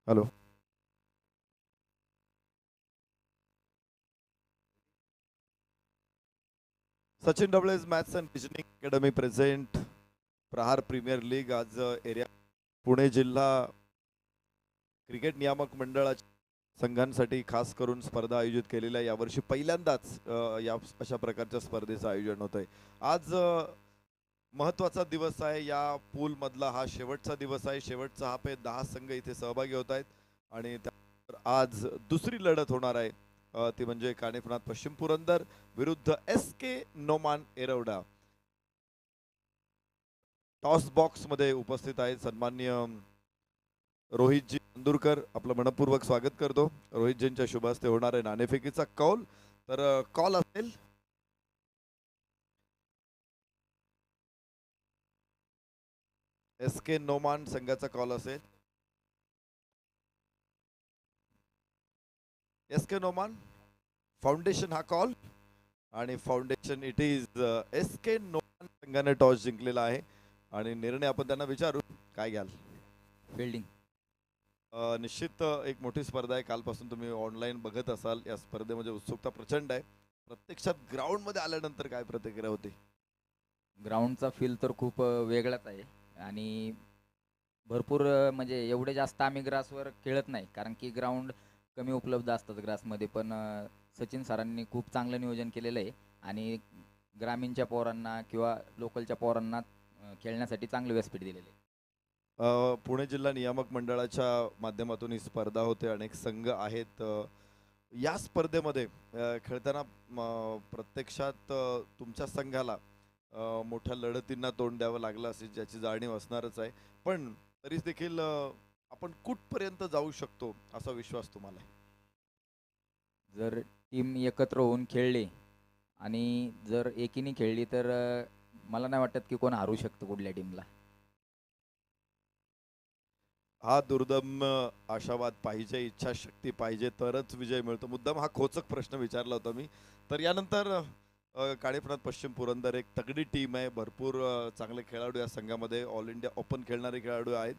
हॅलो सचिन डबलेज maths and reasoning academy present Prahar premier league आज एरिया पुणे जिल्हा क्रिकेट नियामक मंडळाच्या संघांसाठी खास करून स्पर्धा आयोजित केलेल्या यावर्षी पहिल्यांदाच या अशा प्रकारच्या स्पर्धेचं आयोजन होत आहे। आज महत्त्वाचा दिवस आहे, या पूल मधला हा शेवटचा दिवस आहे। शेवटचा हा पे 10 संघ इथे सहभागी होत आहेत आणि आज दुसरी लढत होणार आहे, ती म्हणजे कानिफनाथ पश्चिम पुरंदर विरुद्ध SK Noman Yerawada. Toss box मध्ये उपस्थित आहेत सन्माननीय रोहितजी अंदुरकर, आपलं मनपूर्वक स्वागत करतो। रोहितजींच्या शुभ हस्ते होणार आहे नाणेफेकीचा कौल, तर कॉल असेल SK नोमान संघाचा कॉल असेल। SK नोमान फाउंडेशन हा कॉल आणि foundation it is SK Noman संघाने टॉस जिंकलेला आहे आणि निर्णय आपण त्यांना विचारू, काय घ्याल? फिल्डिंग। निश्चित एक मोठी स्पर्धा आहे, कालपासून तुम्ही ऑनलाईन बघत असाल। या स्पर्धेमध्ये उत्सुकता प्रचंड आहे, प्रत्यक्षात ग्राउंड मध्ये आल्यानंतर काय प्रतिक्रिया होती? ग्राउंडचा फील तर खूप वेगळाच आहे आणि भरपूर म्हणजे एवढे जास्त आम्ही ग्रासवर खेळत नाही, कारण की ग्राउंड कमी उपलब्ध असतात ग्रासमध्ये। पण सचिन सरांनी खूप चांगलं नियोजन केलेलं आहे आणि ग्रामीणच्या पोरांना किंवा लोकलच्या पोरांना खेळण्यासाठी चांगलं व्यासपीठ दिलेलं आहे। पुणे जिल्हा नियामक मंडळाच्या माध्यमातून ही स्पर्धा होते, अनेक संघ आहेत। या स्पर्धेमध्ये खेळताना प्रत्यक्षात तुमच्या संघाला मोठ्या लढतींना तोंड द्यावं लागलं असेल, ज्याची जाणीव असणारच आहे, पण तरी देखील आपण कुठपर्यंत जाऊ शकतो असा विश्वास तुम्हाला आहे? जर टीम एकत्र होऊन खेळली आणि जर एकीने खेळली तर मला नाही वाटत की कोण हारू शकतं कुठल्या टीमला। हा दुर्दम्य आशावाद पाहिजे, इच्छाशक्ती पाहिजे तरच विजय मिळतो. मुद्दाम हा खोचक प्रश्न विचारला होता मी. तर यानंतर काळेपणात पश्चिम पुरंदर एक तगडी टीम आहे. भरपूर चांगले खेळाडू या संघामध्ये ऑल इंडिया ओपन खेळणारे खेळाडू आहेत.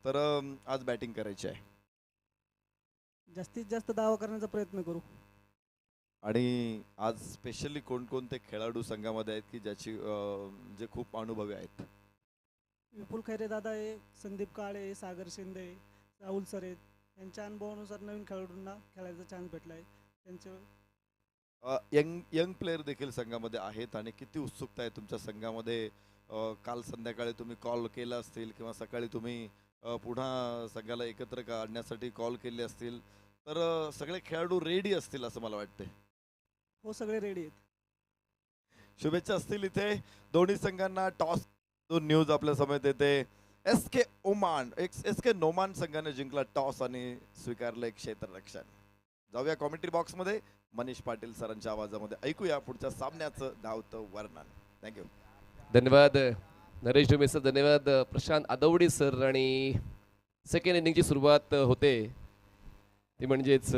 तर आज बॅटिंग करायची आहे जास्तीत जास्त दावा करण्याचा प्रयत्न करू. आणि आज स्पेशली कोणकोणते खेळाडू संघामध्ये आहेत की ज्याची जे खूप अनुभवी आहेत? विपुल खैरे दादा आहे, संदीप काळे आहे, सागर शिंदे आहे, राहुल सर आहेत. यांच्या अनुभवानुसार नवीन खेळाडूंना खेळायचा चान्स भेटला आहे. त्यांचे यंग प्लेयर देखील संघामध्ये आहेत. आणि किती उत्सुकता आहे तुमच्या संघामध्ये? काल संध्याकाळी तुम्ही कॉल केला असतील किंवा सकाळी तुम्ही पुन्हा संघाला एकत्र आणण्यासाठी कॉल केले असतील. तर सगळे खेळाडू रेडी असतील असं मला वाटते. हो, सगळे रेडी आहेत. शुभेच्छा असतील इथे दोन्ही संघांना. टॉस न्यूज आपल्या समोर येते. एस के नोमान संघाने जिंकला टॉस आणि स्वीकारलं एक क्षेत्ररक्षण. जाऊया कॉमेंट्री बॉक्समध्ये. मनीष पाटील सरांच्या आवाजामध्ये ऐकूया पुढच्या सामन्याचं धावतं वर्णन. थँक्यू. धन्यवाद नरेश डोमे सर, धन्यवाद प्रशांत आदवडे सर. आणि सेकंड इनिंगची सुरुवात होते ती म्हणजेच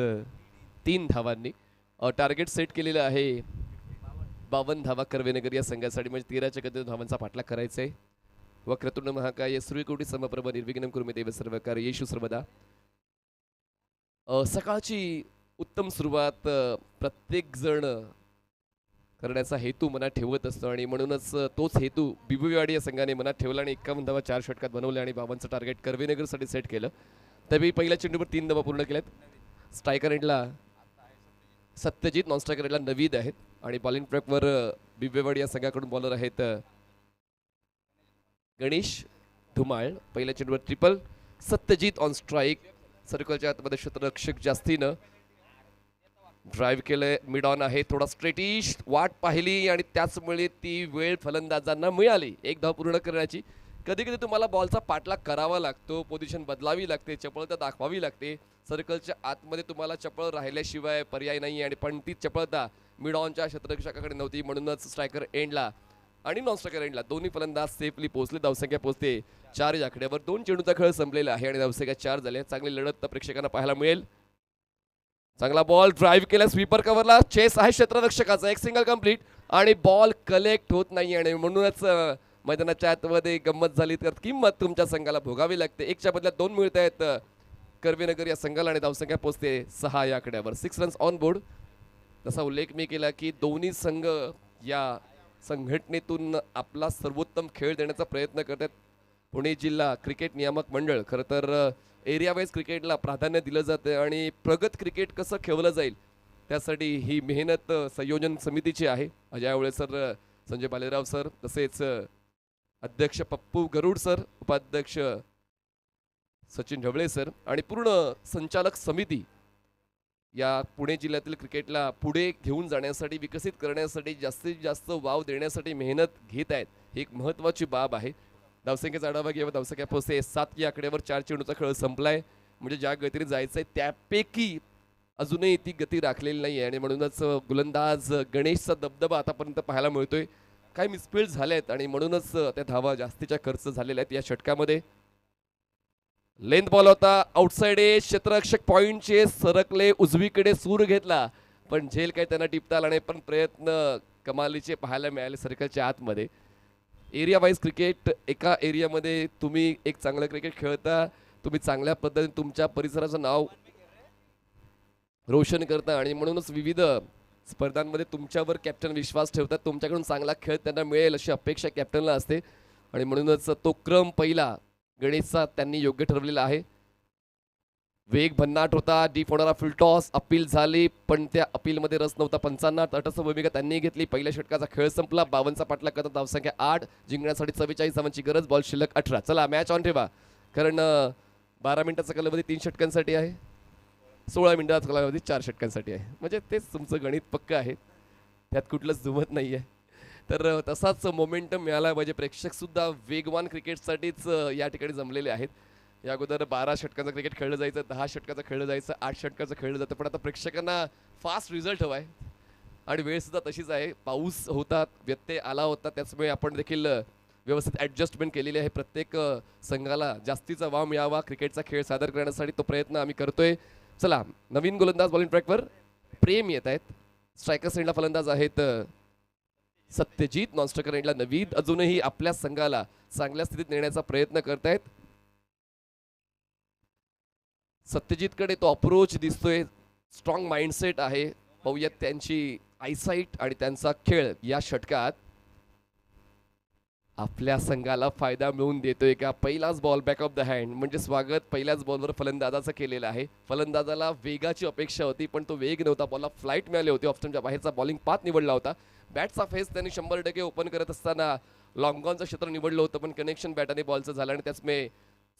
3 धावांनी. टार्गेट सेट केलेलं आहे 52 धावा कर्वेनगर या संघासाठी. म्हणजे 13च्या गतीने धावांचा पाठलाग करायचा आहे. वक्रतुंड महाकाय सूर्यकोटी समप्रभ निर्विघ्नं कुरु मे देव सर्वकार्य येशू सर्वदा. सकाळची उत्तम सुरुवात प्रत्येक जण करण्याचा हेतू मनात ठेवत असतो आणि म्हणूनच तोच हेतू बिबुवाडी या संघाने मनात ठेवला आणि 51 धावा 4 षटकात बनवल्या आणि 52चं टार्गेट कर्वेनगरसाठी सेट केलं. तरी पहिल्या चेंडूवर 3 धावा पूर्ण केल्यात. स्ट्रायकर एंडला सत्यजित, नॉन स्ट्रायकर एंडला नवीद आहेत आणि बॉलिंग ट्रॅकवर बिबवेवाडी या संघाकडून बॉलर आहेत गणेश धुमाळ. पहिल्या चेंडूवर ट्रिपल. Satyajit on strike. सर्कलच्या आतमध्ये क्षेत्ररक्षक जास्तीनं ड्राईव्ह केलंय. मिड ऑन आहे, थोडा स्ट्रेटिश वाट पाहिली आणि त्याचमुळे ती वेळ फलंदाजांना मिळाली 1 धाव पूर्ण करण्याची. कधी कधी तुम्हाला बॉलचा पाठलाग करावा लागतो, पोझिशन बदलावी लागते, चपळता दाखवावी लागते. सर्कलच्या आतमध्ये तुम्हाला चपळ राहिल्याशिवाय पर्याय नाही. आणि पण ती चपळता मिड ऑनच्या क्षेत्ररक्षकाकडे नव्हती. म्हणूनच स्ट्रायकर एंडला आणि नॉन स्ट्रायकर एंडला दोन्ही फलंदाज सेफली पोहोचले. धावसंख्या पोहोचते 4 या आकड्यावर. 2 चेंडूचा खेळ संपलेला आहे आणि धावसंख्या 4 झाले. चांगली लढत प्रेक्षकांना पाहायला मिळेल. चांगला बॉल ड्राईव्ह केला स्वीपर कव्हरला. चेस आहे क्षेत्ररक्षकाचा. एक सिंगल कंप्लीट आणि बॉल कलेक्ट होत नाही आणि म्हणूनच मैदानाच्या आतमध्ये गंमत झाली. तर किंमत तुमच्या संघाला भोगावी लागते. 1च्या बदल्यात 2 मिळत आहेत कर्वेनगर या संघाला आणि धावसंख्या पोहोचते 6 या आकड्यावर. 6 रन्स ऑन बोर्ड. तसा उल्लेख मी केला की दोन्ही संघ या संघटनेतून आपला सर्वोत्तम खेळ देण्याचा प्रयत्न करतात. पुणे जिल्हा क्रिकेट नियामक मंडळ खरं तर एरिया वाईज क्रिकेटला प्राधान्य दिलं जातं आणि प्रगत क्रिकेट कसं खेळलं जाईल त्यासाठी ही मेहनत संयोजन समितीची आहे. अजय आवळे सर, संजय बालेराव सर, तसेच अध्यक्ष पप्पू गरुड सर, उपाध्यक्ष सचिन ढवळे सर आणि पूर्ण संचालक समिती या पुणे जिल्ह्यातील क्रिकेटला पुढे घेऊन जाण्यासाठी, विकसित करण्यासाठी, जास्तीत जास्त वाव देण्यासाठी मेहनत घेत आहेत. ही एक महत्त्वाची बाब आहे. धावसंख्येचा आढावा घ्यावा. धावसंख्या पोहोचते 7 या आकड्यावर. 4 चेंडूचा खेळ संपलाय. म्हणजे ज्या गतीने जायचंय त्यापैकी अजूनही ती गती राखलेली नाही आहे आणि म्हणूनच गोलंदाज गणेशचा दबदबा आतापर्यंत पाहायला मिळतोय. काही मिसफील्ड झाले आहेत आणि म्हणूनच त्या धावा जास्तीच्या खर्च झालेल्या आहेत या षटकामध्ये. लेंथ बॉल होता, आउटसाइड एज, क्षेत्ररक्षक पॉइंटचे सरकले, उजवीकडे सूर घेतला पण झेल काही त्यांना टिपता आला नाही. पण प्रयत्न कमालीचे पाहायला मिळाले सर्कलच्या आतमध्ये. एरिया वाईज क्रिकेट, एका एरियामध्ये तुम्ही एक चांगलं क्रिकेट खेळता, तुम्ही चांगल्या पद्धतीने तुमच्या परिसराचं नाव रोशन करता आणि म्हणूनच विविध स्पर्धांमध्ये तुमच्यावर कॅप्टन विश्वास ठेवतात. तुमच्याकडून चांगला खेळ त्यांना मिळेल अशी अपेक्षा कॅप्टनला असते आणि म्हणूनच तो क्रम पहिला गणेशचा त्यांनी योग्य ठरवलेला आहे. वेग भन्नाट होता. डीप होणारा फुल टॉस अपील झाली पण त्या अपीलमध्ये रस नव्हता. 55 तटस्थ भूमिका त्यांनी घेतली. पहिल्या षटकाचा खेळ संपला. 52चा पाठलाग करतात. धावसंख्या 8, जिंकण्यासाठी 44 धावांची गरज. बॉल शिल्लक 18. चला मॅच ऑन ठेवा कारण 12 मिनिटाचा कालावधी 3 षटकांसाठी आहे. 16 मिनिटाचा कालावधी 4 षटकांसाठी आहे. म्हणजे तेच तुमचं गणित पक्क आहे, त्यात कुठलंच जुमत नाही आहे. तर तसाच मोमेंटम मिळाला पाहिजे. प्रेक्षकसुद्धा वेगवान क्रिकेटसाठीच या ठिकाणी जमलेले आहेत. या अगोदर 12 षटकाचं क्रिकेट खेळलं जायचं, 10 षटकाचं खेळलं जायचं, 8 षटकाचं खेळलं जातं. पण आता प्रेक्षकांना फास्ट रिझल्ट हवा आहे आणि वेळसुद्धा तशीच आहे. पाऊस होता, व्यत्यय आला होता, त्याचमुळे आपण देखील व्यवस्थित ॲडजस्टमेंट केलेली आहे. प्रत्येक संघाला जास्तीचा वाव मिळावा क्रिकेटचा खेळ सादर करण्यासाठी तो प्रयत्न आम्ही करतोय. चला, नवीन गोलंदाज बॉलिंग ट्रॅकवर प्रेम येत आहेत. स्ट्रायकर एंडला फलंदाज आहेत सत्यजित, नॉन स्ट्रायकर एंडला नवीद. अजूनही आपल्या संघाला चांगल्या स्थितीत नेण्याचा प्रयत्न करतायत. सत्यजितकडे तो अप्रोच दिसतोय, स्ट्रॉंग माइंडसेट आहे. पाहूयात त्यांची आयसाईट आणि त्यांचा खेळ या षटकात आपल्या संघाला फायदा मिळवून देतोय का. पहिलाच ball back of the hand, म्हणजे स्वागत पहिल्याच बॉलवर फलंदाजाचं केलेलं आहे. फलंदाजाला वेगाची अपेक्षा होती पण तो वेग नव्हता, बॉलला फ्लाईट मिळाली होती. ऑप्शनच्या बाहेरचा बॉलिंग पाथ निवडला होता. बॅटचा फेस त्यांनी 100% ओपन करत असताना लॉंगॉनचं क्षेत्र निवडलं होतं, पण कनेक्शन बॅट आणि बॉलचं झालं आणि त्याचमुळे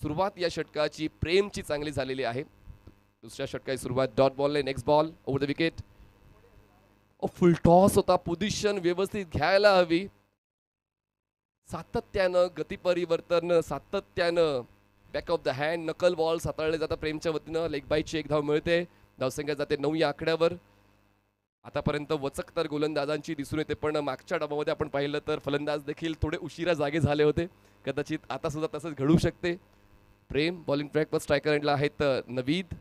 सुरुवात या षटकाची प्रेमची चांगली झालेली आहे. दुसऱ्या षटकाची सुरुवात डॉट बॉलने. Next ball over the wicket. Full toss होता, पोझिशन व्यवस्थित घ्यायला हवी. सातत्यानं गती परिवर्तन, सातत्यानं बॅक ऑफ द हँड, नकल बॉल हाताळले जातात प्रेमच्या वतीनं. लेग बाईटची एक धाव मिळते, धावसंख्या जाते 9 या आकड्यावर. आतापर्यंत वचकदार गोलंदाजांची दिसून येते, पण मागच्या डावामध्ये आपण पाहिलं तर फलंदाज देखील थोडे उशिरा जागे झाले होते. कदाचित आता सुद्धा तसंच घडू शकते. प्रेम बॉलिंग ट्रॅकवर स्ट्रायकर एंडला आहेत नवीद.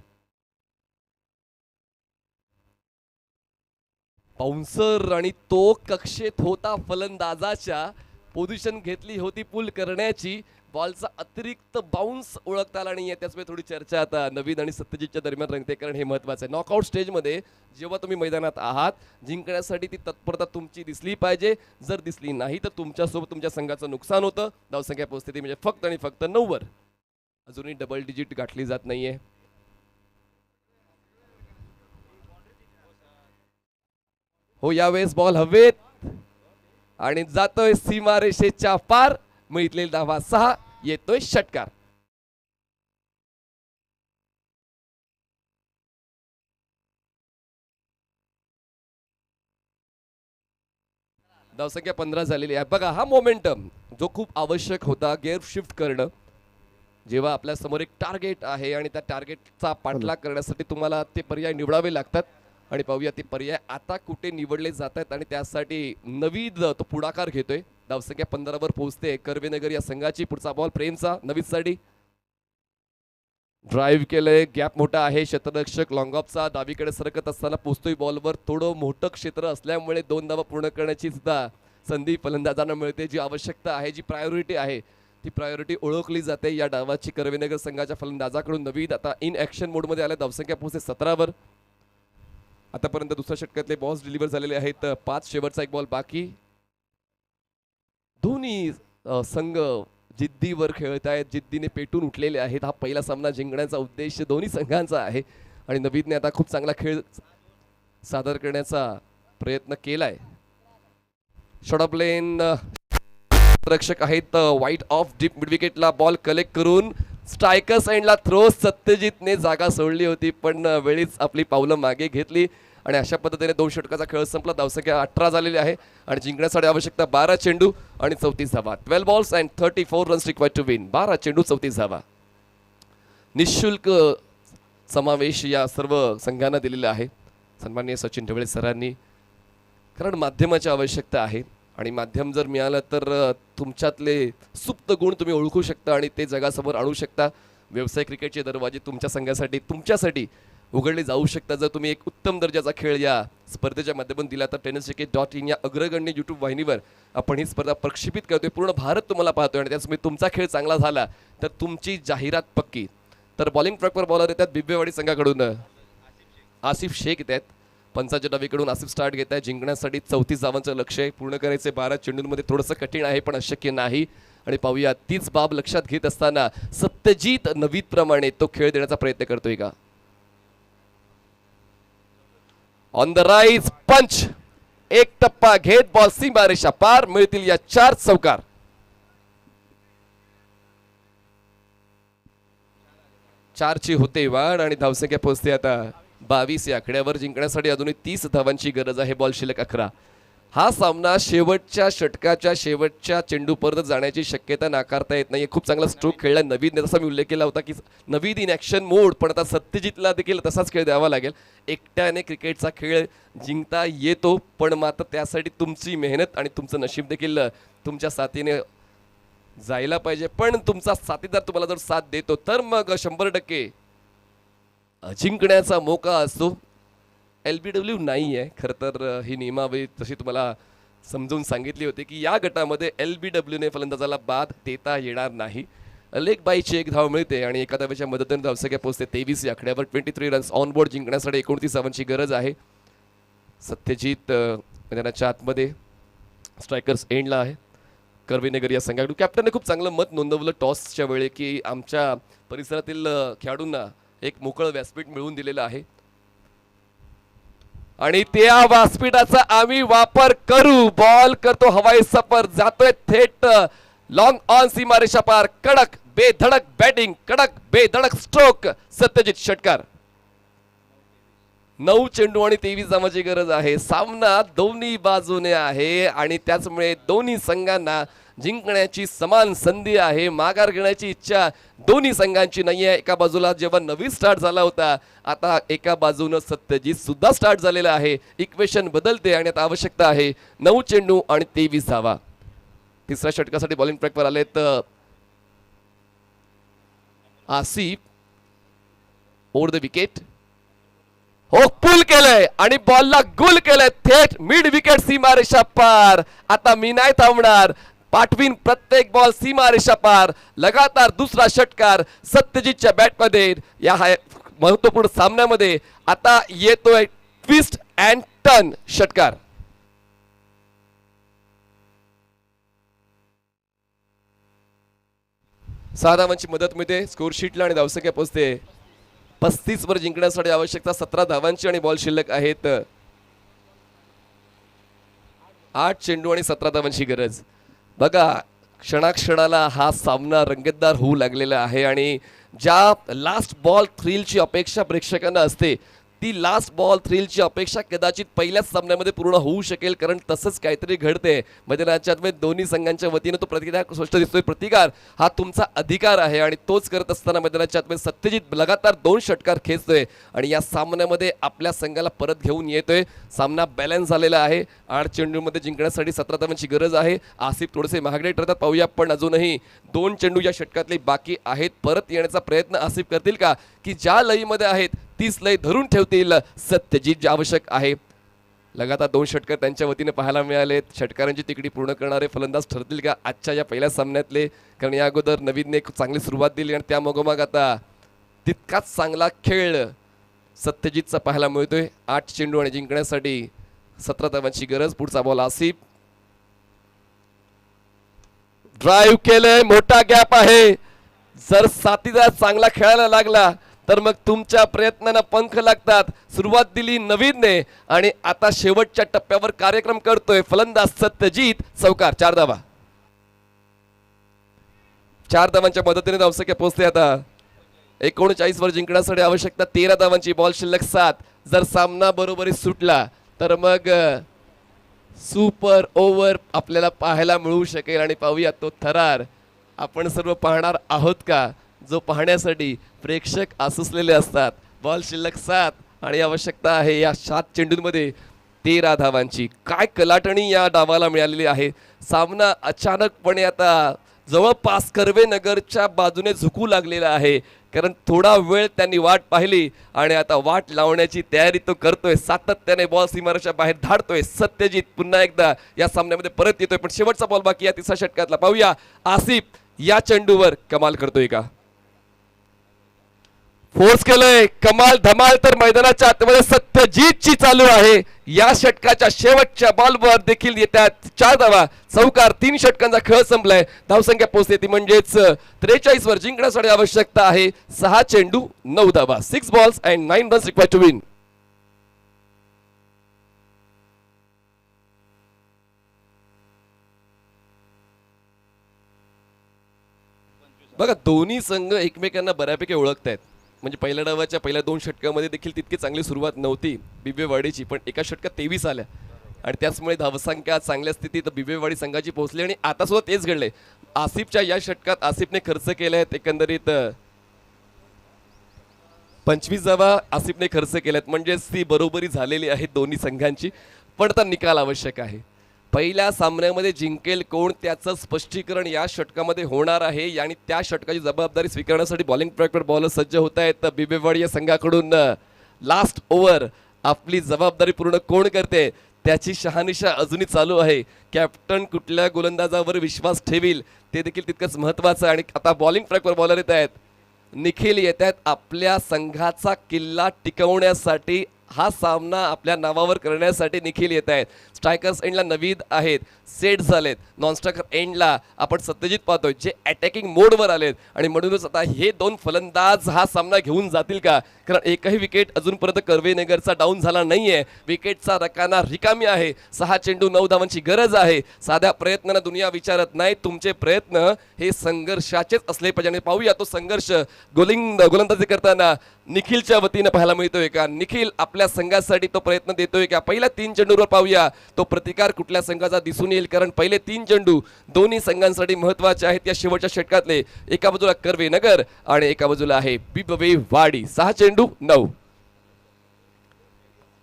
बाउन्सर आणि तो कक्षेत होता फलंदाजाच्या. पोझिशन घेतली होती पुल करण्याची, बॉलचा अतिरिक्त बाउन्स ओळखता आला नाहीये. त्याचमुळे थोडी चर्चा आता नवीद आणि सत्यजितच्या दरम्यान रंगते, कारण हे महत्त्वाचं आहे. नॉकआउट स्टेजमध्ये जेव्हा तुम्ही मैदानात आहात, जिंकण्यासाठी ती तत्परता तुमची दिसली पाहिजे. जर दिसली नाही तर तुमच्यासोबत तुमच्या संघाचं नुकसान होतं. धावसंख्या पोहोचते ती म्हणजे फक्त आणि फक्त 9 वर. अजूनही डबल डिजिट गाठली जात नाहीये. हो, यावेळेस बॉल हवेत आणि जातोय सीमारेषेच्या पार. मिळतलेली धावा 6, येतोय षटकार. धावसंख्या 15 झालेली आहे. बघा, हा मोमेंटम जो खूप आवश्यक होता, गेअर शिफ्ट करणं. जेव्हा आपल्या समोर एक टार्गेट आहे आणि त्या टार्गेटचा पाठलाग करण्यासाठी तुम्हाला ते पर्याय निवडावे लागतात. आणि पाहूया ते पर्याय आता कुठे निवडले जात आहेत आणि त्यासाठी नवीद तो पुढाकार घेतोय. धावसंख्या 15 वर पोहोचते कर्वेनगर या संघाची. पुढचा बॉल प्रेमचा नवीदसाठी. ड्राईव्ह केलंय, गॅप मोठा आहे. क्षेत्ररक्षक लॉंग ऑफचा डावीकडे सरकत असताना पोहोचतोय बॉलवर. थोडं मोठं क्षेत्र असल्यामुळे 2 धावा पूर्ण करण्याची सुद्धा संधी फलंदाजांना मिळते. जी आवश्यकता आहे, जी प्रायोरिटी आहे, ती प्रायोरिटी ओळखली जाते या डावाची कर्वेनगर संघाच्या फलंदाजाकडून. नवीद आता इन ऍक्शन मोडमध्ये आल्या. धावसंख्या पोहोचते 17 वर. आतापर्यंत दुसऱ्या षटकातले बॉल्स डिलिव्हर झालेले आहेत. 5 शेवटचा एक बॉल बाकी. दोन्ही संघ जिद्दीवर खेळत आहेत, जिद्दीने पेटून उठलेले आहेत. हा पहिला सामना जिंकण्याचा उद्देश दोन्ही संघांचा आहे आणि नवीदने आता खूप चांगला खेळ सादर करण्याचा प्रयत्न केलाय. शॉर्ट ऑफ लेन रक्षक आहेत वाईट ऑफ डीप मिड विकेटला. बॉल कलेक्ट करून स्ट्रायकर्स एंडला थ्रो. सत्यजितने जागा सोडली होती पण वेळीच आपली पावलं मागे घेतली आणि अशा पद्धतीने 2 षटकाचा खेळ संपला. धावसंख्या 18 झालेली आहे आणि जिंकण्यासाठी आवश्यकता 12 चेंडू आणि 34 धावा. 12 balls and 34 runs required to win. 12 चेंडू 34 धावा. निशुल्क समावेश या सर्व संघांना दिलेला आहे सन्माननीय सचिन ढवळे सरांनी, कारण माध्यमाची आवश्यकता आहे आणि माध्यम जर मिळालं तर तुमच्यातले सुप्त गुण तुम्ही ओळखू शकता आणि ते जगासमोर आणू शकता. व्यवसाय क्रिकेटचे दरवाजे तुमच्या संघासाठी तुमच्यासाठी उघडले जाऊ शकतात जर तुम्ही एक उत्तम दर्जाचा खेळ या स्पर्धेच्या माध्यमातून दिला तर. tenniscricket.in या अग्रगण्य यूट्यूब वाहिनीवर आपण ही स्पर्धा प्रक्षेपित करतोय. पूर्ण भारत तुम्हाला पाहतोय आणि त्याचमुळे तुमचा खेळ चांगला झाला तर तुमची जाहिरात पक्की. तर बॉलिंग ट्रॅकवर बॉलर येतात बिब्बेवाडी संघाकडून आसिफ शेख येत आहेत. पंचाच्या डावीकडून आसिफ स्टार्ट घेत आहे. जिंकण्यासाठी 34 धावांचं लक्ष आहे. पूर्ण करायचे 12 चेंडूंमध्ये थोडंसं कठीण आहे पण अशक्य नाही. आणि पाहूया तीच बाब लक्षात घेत असताना सत्यजित नवीद प्रमाणे तो खेळ देण्याचा प्रयत्न करतोय का. ऑन द राईज पंच. एक टप्पा घेत बॉल सीमारेषा पार. मिळतील या 4 चौकार. चारची होते वाढ आणि धावसंख्या पोहोचते आता 22 या आकड्यावर. जिंकण्यासाठी अजूनही 30 धावांची गरज आहे. बॉल शिल्लक 11. हा सामना शेवटच्या षटकाच्या शेवटच्या चेंडूपर्यंत जाण्याची शक्यता नाकारता येत नाही. खूप चांगला स्ट्रोक खेळला नवीदने, जसा मी उल्लेख केला होता की नवीद इन ॲक्शन मोड, पण आता सत्यजितला देखील तसाच खेळ द्यावा लागेल. एकट्याने क्रिकेटचा खेळ जिंकता येतो पण मात्र त्यासाठी तुमची मेहनत आणि तुमचं नशीब देखील तुमच्या साथीने जायला पाहिजे, पण तुमचा साथीदार तुम्हाला जर साथ देतो तर मग 100% जिंकण्याचा मोका असतो. LBW नाही आहे खरं तर, ही नियमावली तशी तुम्हाला समजून सांगितली होती की या गटामध्ये LBWने फलंदाजाला बाद देता येणार नाही. लेग बायची एक धाव मिळते आणि एका धावेच्या मदतीने धावसंख्या पोहोचते 23 या आकड्यावर. 23 रन्स ऑन बोर्ड जिंकण्यासाठी 29 धावांची गरज आहे. सत्यजित मैदानाच्या आतमध्ये, स्ट्रायकर्स एंडला आहे. कर्वेनगर या संघाकडून कॅप्टनने खूप चांगलं मत नोंदवलं टॉसच्या वेळी की आमच्या परिसरातील खेळाडूंना एक मोकळं व्यासपीठ मिळवून दिलेलं आहे आणि त्या व्यासपीठाचा आम्ही वापर करू. बॉल करतो हवाई सफर, जातोय थेट लॉंग ऑन सीमारेषा पार. कडक बेधडक बॅटिंग, कडक बेधडक स्ट्रोक. सत्यजित षटकार. 9 चेंडू आणि 23 धावांची गरज आहे. सामना दोन्ही बाजूने आहे आणि त्याचमुळे दोन्ही संघांना जिंकण्याची समान संधी आहे. माघार घेण्याची इच्छा दोन्ही संघांची नाही आहे. एका बाजूला जेव्हा नवीन स्टार्ट झाला होता, आता एका बाजूनं सत्यजित सुद्धा स्टार्ट झालेला आहे. इक्वेशन बदलते आणि आता आवश्यकता आहे 9 चेंडू आणि 23 धावा. तिसऱ्या षटकासाठी बॉलिंग ट्रॅकवर आलेत आसिफ ओव्हर द विकेट. हो, पुल केलंय आणि बॉलला गुल केलंय थेट मिड विकेट सीमारेषा पार. आता मी नाही थांबणार, पाठवीन प्रत्येक बॉल सीमारेषा पार. लगातार दुसरा षटकार सत्यजितच्या बॅटमध्ये या महत्वपूर्ण सामन्यामध्ये. आता येतोय ट्विस्ट अँड टर्न षटकार. सहा धावांची मदत मिळते स्कोर शीटला आणि धावसंख्या पोहोचते 35 वर. जिंकण्यासाठी आवश्यकता 17 धावांची आणि बॉल शिल्लक आहेत 8 चेंडू आणि 17 धावांची गरज. बघा, क्षणाक्षणाला हा सामना रंगतदार होऊ लागलेला आहे आणि ज्या लास्ट बॉल थ्रिलची अपेक्षा प्रेक्षकांना असते, ती लास्ट बॉल थ्रिलची अपेक्षा कदाचित पहिल्याच सामन्यामध्ये पूर्ण होऊ शकेल, कारण तसंच काहीतरी घडते मैदानाच्या दोन्ही संघांच्या वतीनं. तो प्रतिकार स्पष्ट दिसतोय. प्रतिकार हा तुमचा अधिकार आहे आणि तोच करत असताना मैदानाच्या आतमध्ये सत्यजित लगातार 2 षटकार खेचतोय आणि या सामन्यामध्ये आपल्या संघाला परत घेऊन येतोय. सामना बॅलन्स झालेला आहे. 8 चेंडूमध्ये जिंकण्यासाठी 17 धावांची गरज आहे. आसिफ थोडेसे महागडे ठरतात, पाहूया. पण अजूनही 2 चेंडू या षटकातले बाकी आहेत. परत येण्याचा प्रयत्न आसिफ करतील का, की ज्या लईमध्ये आहेत तीच लय धरून ठेवतील सत्यजित, जे आवश्यक आहे. लगातार 2 षटकार त्यांच्या वतीने पाहायला मिळालेत. षटकारांची तिकडी पूर्ण करणारे फलंदाज ठरतील का आजच्या या पहिल्या सामन्यातले, कारण या अगोदर नवीनने खूप चांगली सुरुवात दिली आणि त्या मगोमाग आता तितकाच चांगला खेळ सत्यजितचा पाहायला मिळतोय. 8 चेंडू आणि जिंकण्यासाठी 17 धावांची गरज. पुढचा बॉल आसिफ. ड्राईव्ह केलंय, मोठा गॅप आहे. जर साथीदार चांगला खेळायला लागला तर मग तुमच्या प्रयत्नांना पंख लागतात. सुरुवात दिली नवीनने आणि आता शेवटच्या टप्प्यावर कार्यक्रम करतोय फलंदाज सत्यजित. चौकार. 4 धावा. 4 धावांच्या मदतीने धावसंख्या पोहोचते आता 39 वर. जिंकण्यासाठी आवश्यकता 13 धावांची. बॉल शिल्लक 7. जर सामना बरोबरी सुटला तर मग सुपर ओव्हर आपल्याला पाहायला मिळू शकेल आणि पाहूया तो थरार आपण सर्व पाहणार आहोत का, जो पाहण्यासाठी प्रेक्षक आसुसलेले असतात. बॉल शिल्लक 7 आणि आवश्यकता आहे या 7 चेंडूंमध्ये 13 धावांची. काय कलाटणी या डावाला मिळालेली आहे. सामना अचानकपणे आता जवळपास कर्वेनगरच्या बाजूने झुकू लागलेला आहे, कारण थोडा वेळ त्यांनी वाट पाहिली आणि आता वाट लावण्याची तयारी तो करतोय. सातत्याने बॉल सीमारेषा बाहेर धाडतोय. सत्यजित पुन्हा एकदा या सामन्यामध्ये परत येतोय, पण शेवटचा बॉल बाकी या तिसऱ्या षटकातला. पाहूया आसिफ या चेंडूवर कमाल करतोय का. फोर्स केलंय, कमाल धमाल तर मैदानाच्या आतमध्ये सत्यजितची चालू आहे. या षटकाच्या शेवटच्या बॉलवर देखील येतात 4 धावा. चौकार. 3 षटकांचा खेळ संपलाय. धावसंख्या पोहोचते ती म्हणजेच 43 वर. जिंकण्यासाठी आवश्यकता आहे 6 चेंडू 9 धावा. 6 balls and 9 runs required to win. बघा, दोन्ही संघ एकमेकांना बऱ्यापैकी ओळखतायत. म्हणजे पहिल्या डावाच्या पहिल्या 2 षटकामध्ये देखील तितकी चांगली सुरुवात नव्हती बिबवेवाडीची, पण एका षटकात 23 आल्या आणि त्याचमुळे धावसंख्या चांगल्या स्थितीत बिबवेवाडी संघाची पोहोचली आणि आता सुद्धा तेच घडले. आसिफच्या या षटकात आसिफने खर्च केले आहेत एकंदरीत 25 धावा आसिफने खर्च केल्यात, म्हणजेच ती बरोबरी झालेली आहे दोन्ही संघांची. पण आता निकाल आवश्यक आहे. पहिल्या सामन्यामध्ये जिंकेल कोण त्याचं स्पष्टीकरण या षटकामध्ये होणार आहे आणि त्या षटकाची जबाबदारी स्वीकारण्यासाठी बॉलिंग ट्रॅकवर बॉलर सज्ज होत आहेत. बिबेवाडी या संघाकडून लास्ट ओव्हर आपली जबाबदारी पूर्ण कोण करते त्याची शहानिशा अजूनही चालू आहे. कॅप्टन कुठल्या गोलंदाजावर विश्वास ठेवील ते देखील तितकंच महत्त्वाचं. आणि आता बॉलिंग ट्रॅकवर बॉलर येत आहेत. निखिल येत आहेत आपल्या संघाचा किल्ला टिकवण्यासाठी, हा सामना आपल्या नावावर करण्यासाठी निखिल येत आहेत. स्ट्रायकर्स एंडला नवीद आहेत, सेट झालेत. नॉन स्ट्रायकर एंडला आपण सत्यजित पाहतोय जे अटॅकिंग मोडवर आलेत आणि म्हणूनच आता हे दोन फलंदाज हा सामना घेऊन जातील का, कारण एकही विकेट अजूनपर्यंत कर्वेनगरचा डाऊन झाला नाहीये. विकेटचा रकाना रिकामी आहे. 6 चेंडू 9 धावांची गरज आहे. साध्या प्रयत्नांना दुनिया विचारत नाही, तुमचे प्रयत्न हे संघर्षाचेच असले पाहिजे. आणि पाहूया तो संघर्ष गोलंदाजी करताना निखिलच्या वतीनं पाहायला मिळतोय का, निखिल आपल्या संघासाठी तो प्रयत्न देतोय का. पहिल्या 3 चेंडूवर पाहूया तो प्रतिकार कुठल्या संघाचा दिसून येईल, कारण पहिले 3 चेंडू दोन्ही संघांसाठी महत्वाचे आहेत. या शेवटच्या षटकातले एका बाजूला कर्वेनगर आणि एका बाजूला आहे बिबवेवाडी. 6 चेंडू 9.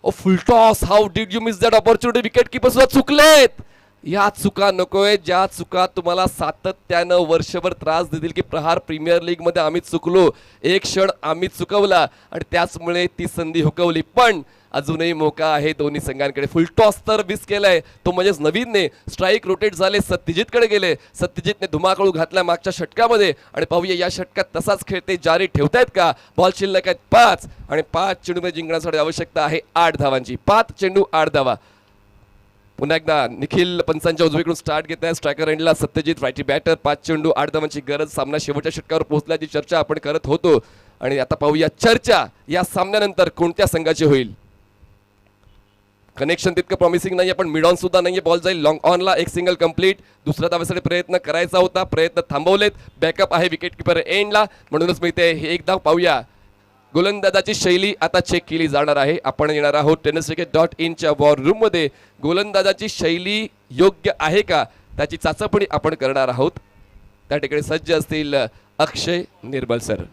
Oh full toss, how did you miss that opportunity. Wicket keeper सुद्धा चुकलेत. या चुका नकोय, ज्या चुका तुम्हाला सातत्यानं वर्षभर त्रास देतील की प्रहार प्रीमियर लीग मध्ये आम्ही चुकलो, एक क्षण आम्ही चुकवला आणि त्याचमुळे ती संधी हुकवली. पण अजूनही मोका आहे दोन्ही संघांकडे. फुल टॉस तर मिस केलाय तो म्हणजेच नवीनने. स्ट्राईक रोटेट झाले, सत्यजितकडे गेले. सत्यजितने धुमाकळू घातला मागच्या षटकामध्ये आणि पाहूया या षटकात तसाच खेळ ते जारी ठेवतायत का. बॉल शिल्लक आहेत 5 आणि 5 चेंडूमध्ये जिंकण्यासाठी आवश्यकता आहे 8 धावांची. 5 चेंडू 8 धावा. पुन्हा एकदा निखिल पंचांच्या उजवीकडून स्टार्ट घेत आहे. स्ट्रायकर एंडला सत्यजित, रायटी बॅटर. 5 चेंडू 8 धावांची गरज. सामना शेवटच्या षटकावर पोहोचल्याची चर्चा आपण करत होतो आणि आता पाहूया चर्चा या सामन्यानंतर कोणत्या संघाची होईल. कनेक्शन तितकं प्रॉमिसिंग नाही, पण मिड ऑन सुद्धा नाहीये. बॉल जाईल लॉंग ऑनला. एक सिंगल कंप्लीट. दुसऱ्या धावेसाठी प्रयत्न करायचा होता, प्रयत्न थांबवलेत. बॅकअप आहे विकेट किपर एंडला, म्हणूनच मिळते हे एक धाव. पाहूया गोलंदाजाची शैली आता चेक केली जाणार आहे. आपण येणार आहोत tenniscricket.in च्या वॉर रूम मध्ये. गोलंदाजाची शैली योग्य आहे का त्याची चाचपणी आपण करणार आहोत. त्या ठिकाणी सज्ज असतील अक्षय निर्मल सर.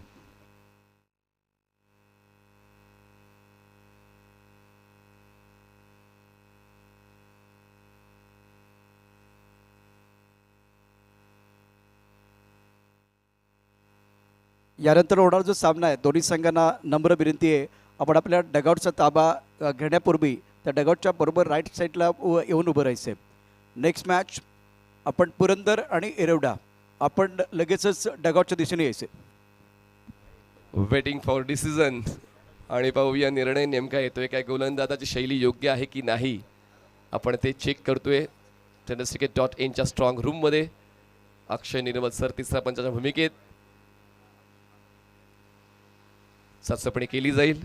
यानंतर होणार जो सामना आहे, दोन्ही संघांना नम्र विनंती आहे, आपण आपल्या डगआउटचा ताबा घेण्यापूर्वी त्या डगआउटच्या बरोबर राईट साईडला येऊन उभं राहायचं आहे. नेक्स्ट मॅच आपण पुरंदर आणि एरवडा, आपण लगेचच डगआउटच्या दिशेने यायचे. वेटिंग फॉर डिसिजन आणि पाहूया निर्णय नेमका येतोय काय. गोलंदाजाची शैली योग्य आहे की नाही आपण ते चेक करतोय tenniscricket.in च्या स्ट्रॉंग रूम मध्ये. अक्षय निर्मल सर तिसऱ्या पंचाच्या भूमिकेत. चाचपणी केली जाईल.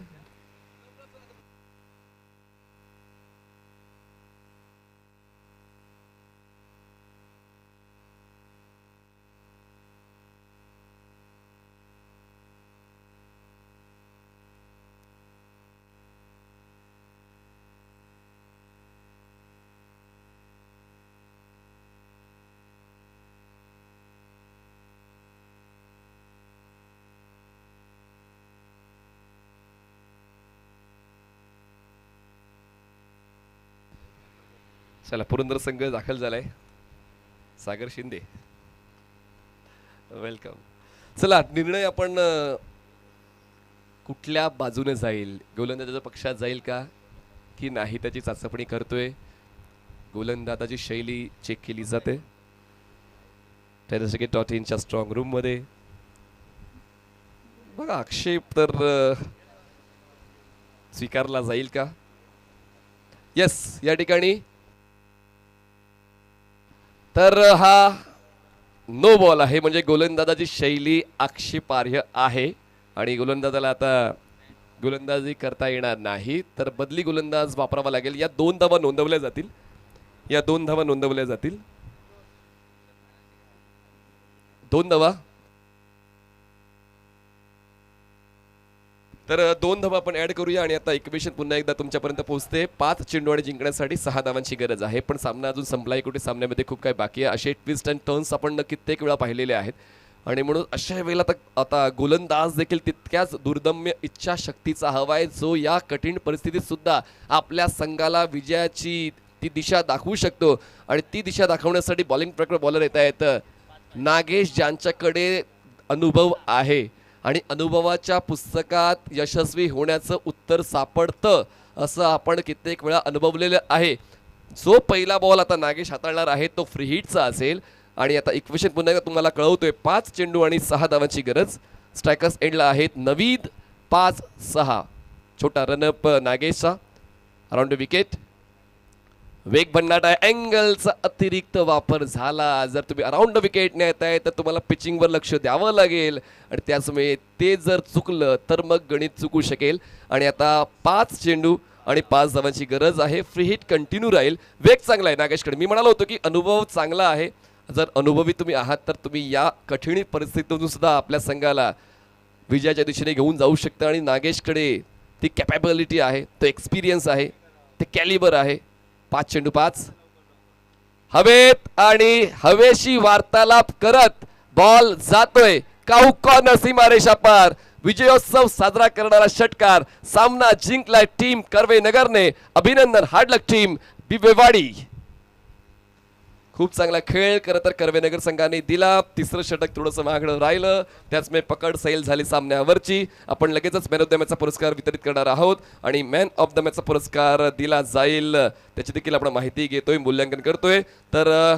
चला पुरंदर संघ दाखल झालाय. सागर शिंदे वेलकम. चला निर्णय आपण कुठल्या बाजूने जाईल, गोलंदाजाच्या पक्षात जाईल का की नाही त्याची चाचपणी करतोय. गोलंदाजाची शैली चेक केली जाते tenniscricket.in च्या स्ट्रॉंग रूम मध्ये. बघा आक्षेप तर स्वीकारला जाईल का. येस, या ठिकाणी तर हा नो बॉल आहे, म्हणजे गोलंदाजाची शैली आक्षेपार्ह आहे आणि गोलंदाजाला आता गोलंदाजी करता येणार नाही, तर बदली गोलंदाज वापरावा लागेल. या 2 धावा नोंदवल्या जातील. या 2 धावा नोंदवल्या जातील. 2 धावा. तर 2 धावा आपण ऍड करूया आणि आता इक्वेशन पुन्हा एकदा तुमच्यापर्यंत पोहोचते. 5 चेंडू आणि जिंकण्यासाठी 6 धावांची गरज आहे, पण सामना अजून संपलाय कुठे. सामन्यामध्ये खूप काही बाकी आहे. असे ट्विस्ट अँड टर्न्स आपण कित्येक वेळा पाहिलेले आहेत आणि म्हणून अशा वेळेला आता गोलंदाज देखील तितक्याच दुर्दम्य इच्छाशक्तीचा हवाय, जो या कठीण परिस्थितीत सुद्धा आपल्या संघाला विजयाची ती दिशा दाखवू शकतो आणि ती दिशा दाखवण्यासाठी बॉलिंग प्रकार बॉलर येत आहेत नागेश, ज्यांच्याकडे अनुभव आहे आणि अनुभवाच्या पुस्तकात यशस्वी होण्याचं उत्तर सापडतं असं आपण कित्येक वेळा अनुभवलेलं आहे. जो पहिला बॉल आता नागेश हाताळणार आहे तो फ्री हिटचा असेल आणि आता इक्वेशन पुन्हा एकदा तुम्हाला कळवतोय. 5 चेंडू आणि 6 धावांची गरज. स्ट्रायकर्स एंडला आहेत नवीद 5-6. छोटा रनअप नागेशचा अराउंड विकेट. वेग भन्नाट आहे, अँगलचा अतिरिक्त वापर झाला. जर तुम्ही अराउंड विकेट नेताय तर तुम्हाला पिचिंगवर लक्ष द्यावं लागेल आणि त्याचमुळे ते जर चुकलं तर मग गणित चुकू शकेल. आणि आता 5 चेंडू आणि 5 धावांची गरज आहे. फ्री हिट कंटिन्यू राहील. वेग चांगला आहे नागेशकडे. मी म्हणालो होतो की अनुभव चांगला आहे. जर अनुभवी तुम्ही आहात तर तुम्ही या कठीण परिस्थितीतून सुद्धा आपल्या संघाला विजयाच्या दिशेने घेऊन जाऊ शकता आणि नागेशकडे ती कॅपॅबिलिटी आहे, तो एक्सपिरियन्स आहे, ते कॅलिबर आहे. 5 चेंडू 5 हवेत आणि हवेशी वार्तालाप करत बॉल जातोय काउकॉर्नर सीमारेषा पार. विजयोत्सव साजरा करणारा षटकार. सामना जिंकलाय टीम कर्वे नगरने. अभिनंदन. हार्ड लक टीम बिबवेवाडी. खूप चांगला खेळ खरं तर कर्वेनगर संघाने दिला. तिसरं षटक थोडंसं मागणं राहिलं, त्याचमुळे पकड सैल झाली सामन्यावरची. आपण लगेचच मॅन ऑफ द मॅचचा पुरस्कार वितरित करणार आहोत आणि मॅन ऑफ द मॅचचा पुरस्कार दिला जाईल त्याची देखील आपण माहिती घेतोय, मूल्यांकन करतोय. तर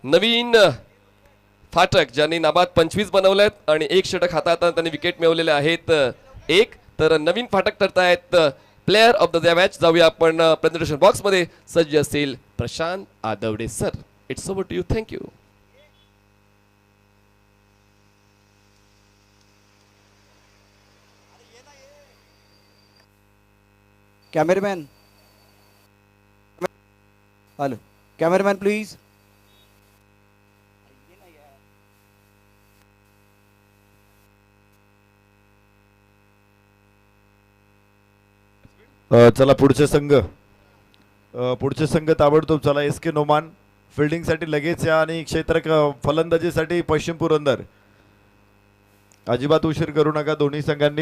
नवीन फाटक ज्यांनी नाबाद 25 बनवलेत आणि 1 षटक हातात त्यांनी विकेट मिळवलेले आहेत 1. तर नवीन फाटक ठरतायत प्लेअर ऑफ द मॅच. जाऊया आपण प्रेझेंटेशन बॉक्स मध्ये. सज्ज असतील Prashant Aadwade sir. It's over to you. Thank you. Cameraman, hello cameraman please. चला पुढचे संघ ताबडतोब चला. SK नोमान फिल्डिंगसाठी लगेच या आणि क्षेत्ररक्षक फलंदाजीसाठी पश्चिम पुरंदर. अजिबात उशीर करू नका दोन्ही संघांनी.